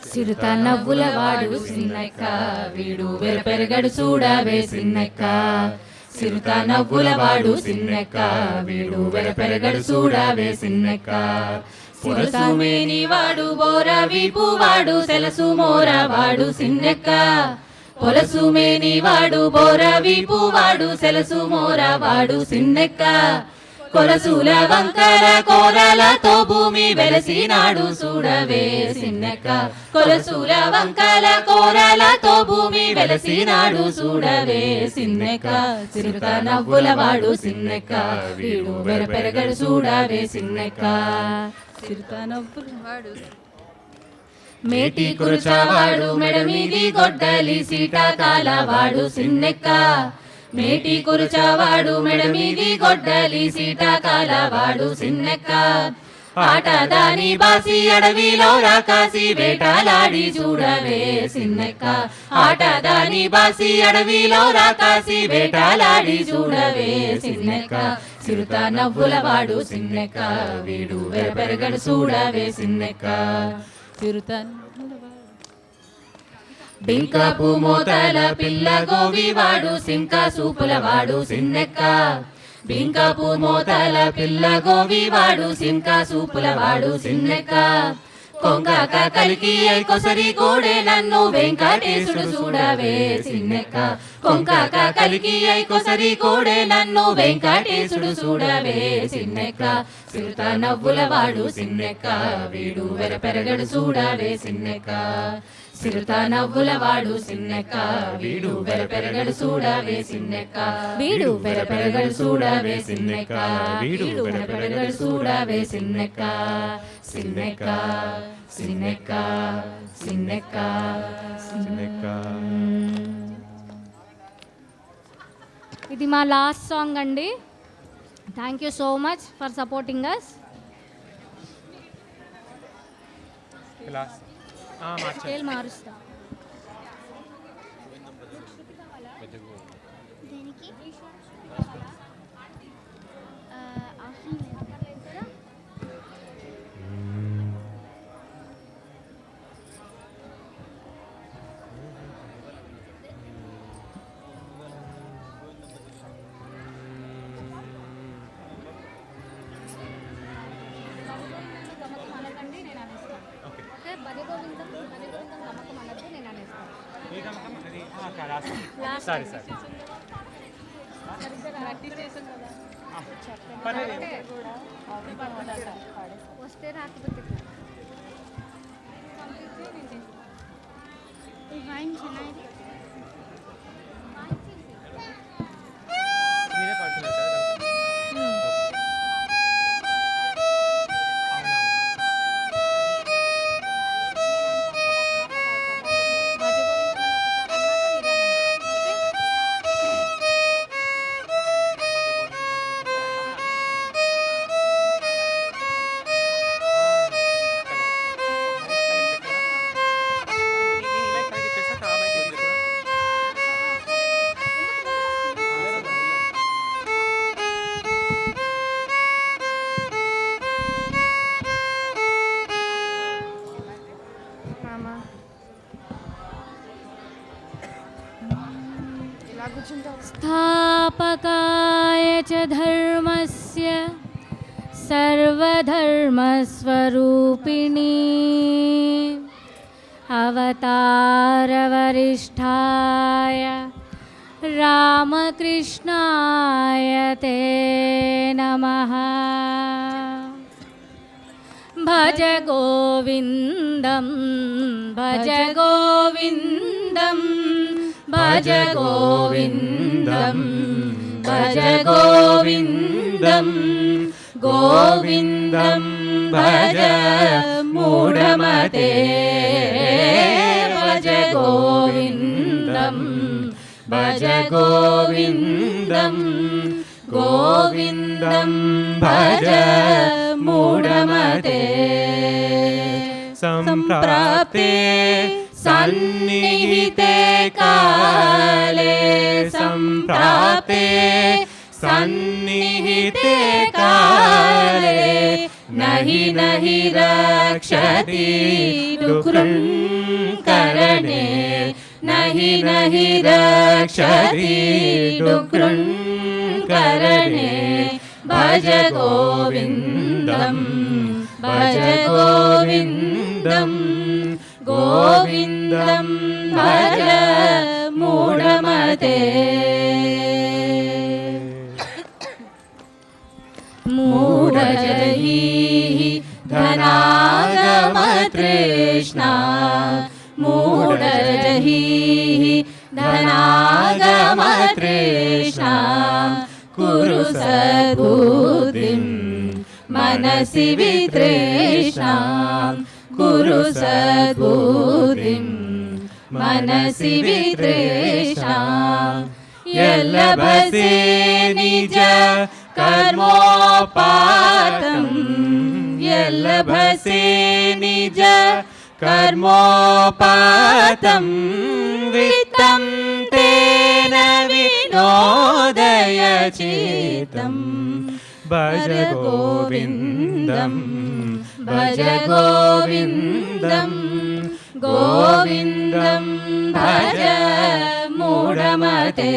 సిరుత నవ్వుల వాడు సిన్నెక్క వీడు వెరపెరగడు చూడవే సిన్నెక్క సిరుత నవ్వుల వాడు సిన్నెక్క వీడు వెరపెరగడు చూడవే సిన్నెక్క సిరసుమేని వాడు బోర వీపు వాడు సెలసు మోర వాడు సిన్నెక్క పొలసుమేని వాడు బోర వీపు వాడు సెలసు మోర వాడు సిన్నెక్క కొలసుల వంకర కోరలతో భూమి వెలసినాడు చూడవే సిన్నెక్క కొలసుల వంకర కోరలతో భూమి వెలసినాడు చూడవే సిన్నెక్క సిరుత నవ్వుల వాడు సిన్నెక్క వీడు వెరపెరగడు చూడవే సిన్నెక్క సిరుత నవ్వుల వాడు మేటి కురుచవాడు మెడమీది గొడ్డలి సీటాకాల వాడు సిన్నెక్క మేటి కురుచవాడు మెడమీది గొడ్డలి సీటాకాల వాడు సిన్నెక్క ఆటదాని బాసి అడవిలో రాకాసి వేటలాడి చూడవే సిన్నెక్క ఆటదాని బాసి అడవిలో రాకాసి వేటలాడి చూడవే సిన్నెక్క సిరుత నవ్వుల వాడు సిన్నెక్క వీడు వెరపెరగడు చూడవే సిన్నెక్క సిరుత బింకపు మోతల పిల్ల గోవి వాడు సింక సూపుల వాడు సిన్నెక్క బింకపు మోతల పిల్ల గోవి వాడు సింక సూపుల వాడు సిన్నెక్క కొంగక కలికి కొసరి కోడే నన్ను వెంకటేశుడు చూడవే సిన్నెక్క కొంగక కలికి కొసరి కోడే నన్ను వెంకటేశుడు చూడవే సిన్నెక్క సిరుత నవ్వుల వాడు సిన్నెక్క వీడు వెరపెరగడు చూడవే సిన్నెక్క సిరుత నవ్వుల వాడు సిన్నెక్క వీడు వెరపెరగడు చూడవే సిన్నెక్క వీడు వెరపెరగడు చూడవే సిన్నెక్క వీడు వెరపెరగడు చూడవే సిన్నెక్క సిన్నెక్క సిన్నెక్క సిన్నెక్క సిన్నెక్క. ఇది మా లాస్ట్ సాంగ్ అండి. Thank you so much for supporting us. Class మార్చండి. స్కేల్ మారుస్తా. సరే సరే వస్తే రాకపోతే మీరే పాడుతున్నారు కదా. स्थापकाय च धर्मस्य सर्वधर्मस्वरूपिणी अवतारवरिष्ठाय रामकृष्णाय ते नमः. भज गोविन्दं भज गोविन्दं भज गोविन्दं भज गोविन्दं गोविन्दं भज मूढमते. भज गोविन्दं भज गोविन्दं गोविन्दं भज मूढमते. सम्प्राप्ते सन्निहिते काले सम्प्राप्ते सन्निहिते काले नहि नहि रक्षति डुकृङ्करणे नहि नहि रक्षति डुकृङ्करणे. भज गोविन्दं भज गोविन्दं गोविन्दं भज मूढमते. मूढजैः धनागमतृष्णा मूढजैः धनागमतृष्णा कुरु सद्बुद्धिं मनसि वितृष्णां कुरु सद्बुद्धिं मनसि वितृष्णां. यल्लभसे निज कर्मोपातं यल्लभसे निज कर्मोपातं वित्तं तेन विनोदय चित्तं. भज गोविन्दं भज गोविन्दं गोविन्दं भज मूढमते.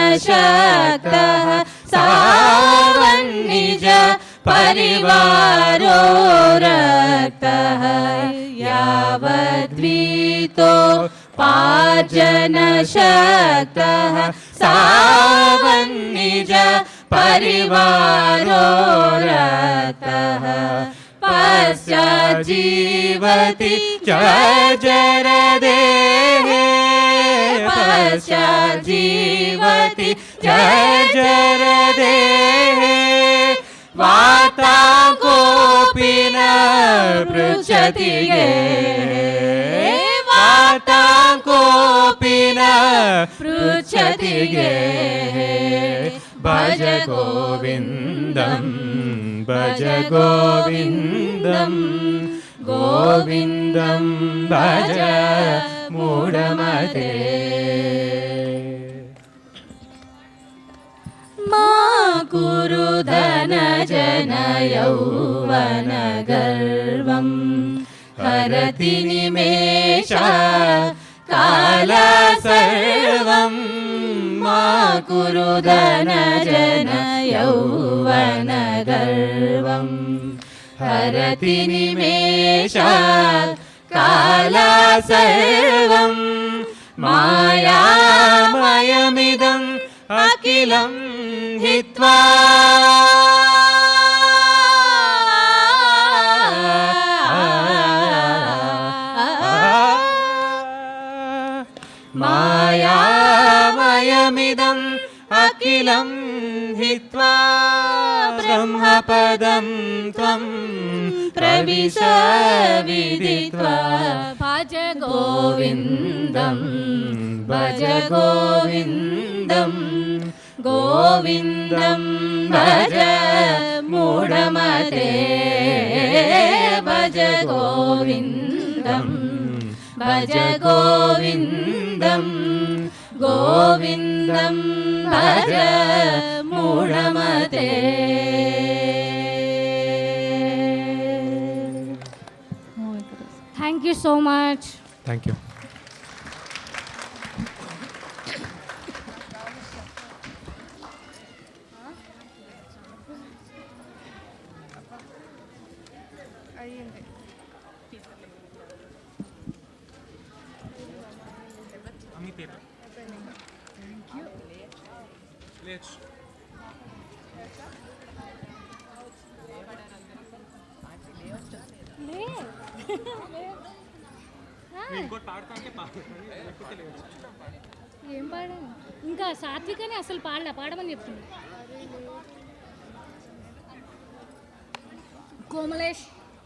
यावद्वीतोपार्जनशक्तः सावन्निज परिवारो रक्तः यावद्वीतोपार्जनशक्तः सावन्निज परिवारो रक्तः. पश्चाज्जीवति जरदेः पश्चाज्जीवति जरदेः. वार्ता कोऽपि न पृच्छति वार्ताकोऽपिन पृच्छति भज गोविन्दं भज गोविन्दं गोविन्दं भज मूढमते मा कुरु धनजन यौवन गर्वं हरति निमेष काल सर्वं मा कुरु धनजन यौवन गर्वं हरति निमेष काल सर्वं मायामयमिदम् अखिलं हित्वा मायामयमिदम् अखिलं हित्वा ब्रह्मपदं त्वं प्रविश विदित्वा भज गोविन्दं भज गोविन्दं गोविन्दं भज मूढमते भज गोविन्दं भज गोविन्दं गोविन्दं भज मूढमते Thank you so much. Thank you. ఏం పాడాను ఇంకా సాత్వికనే అసలు పాడమని చెప్తుంది.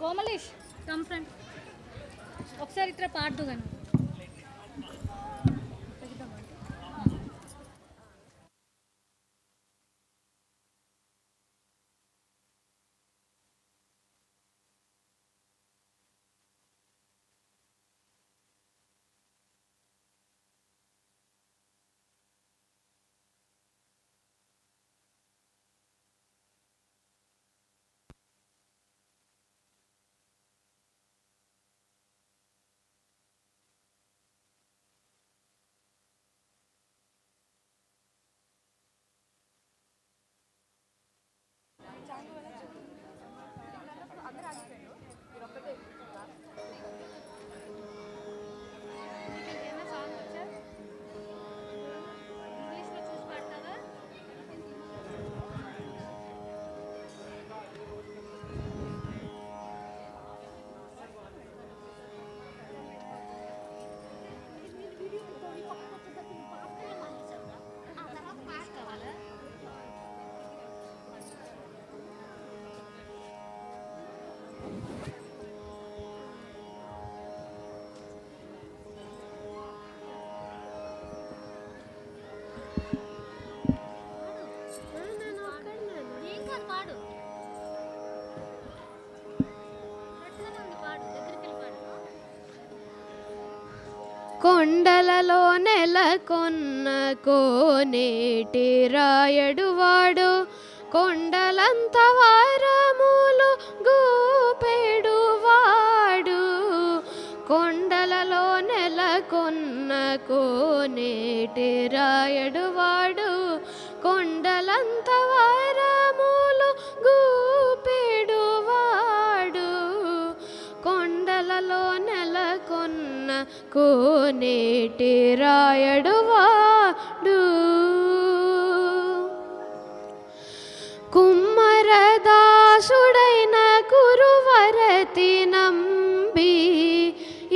కోమలేష్ కమ్ ఫ్రెండ్ ఒకసారి ఇట్లా పాడుతూ కానీ కొండలలో నెలకొన్న కోనేటి రాయడువాడు కొండలంత వారములు గూపెడువాడు కొండలలో నెలకొన్న కోనేటి రాయడువాడు కొండలంత వారములు గూపెడువాడు కొండలలో నెలకొన్న కోనేటి రాయడువాడు కుమ్మరదాసుడైన కురువరతి నంబి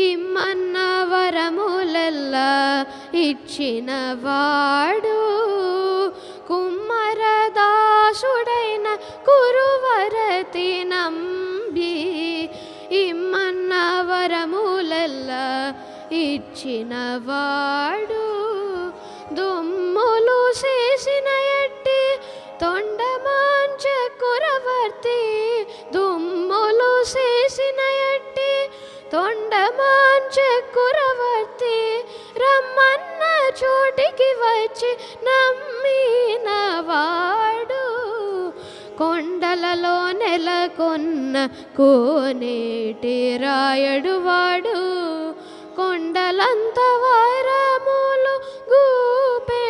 ఇమ్మన్న వరములెల్లా ఇచ్చినవాడు కుమ్మరదాసుడైన కురువరతి నంబి ఇమ్మన్న వరములెల్లా ఇచ్చినవాడు దుమ్ములు చేసిన ఎట్టి తొండమాంచ కురవర్తి దుమ్ములు చేసిన ఎట్టి తొండమాంచ కురవర్తి రమ్మన్న చోటికి వచ్చి నమ్మినవాడు కొండలలో నెలకొన్న కోనేటి రాయడువాడు కొండలంత వారములు గూపెడువాడు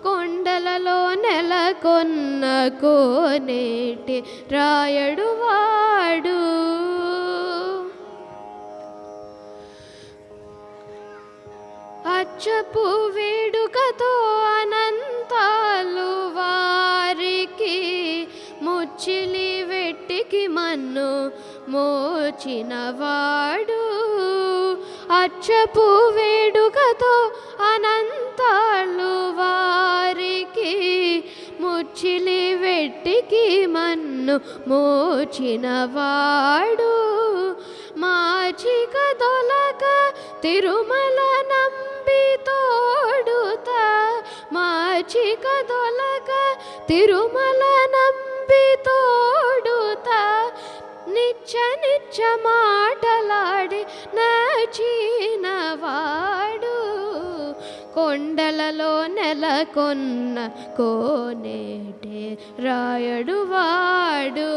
కొండలలో నెలకొన్న కోనేటి రాయడువాడు అచ్చపు వేడుకతో అనంతాలు వారికి ముచ్చిలి వెట్టికి మన్ను మోచినవాడు అచ్చపు వేడుకతో అనంతాలు వారికి ముచ్చిలి వెట్టికి మన్ను మోచినవాడు మాచిక దొలక తిరుమల నంబి తోడుతా మాచిక దొలక తిరుమల నంబి తోడుతా నిచ్చ నిచ్చ మాటలాడి నచ్చినవాడు కొండలలో నెలకొన్న కోనేటి రాయడువాడు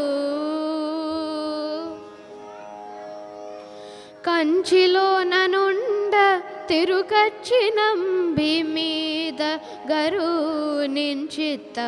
కంచిలో ననుండ తిరుకచ్చి నంబి మీద గరు నించిత్త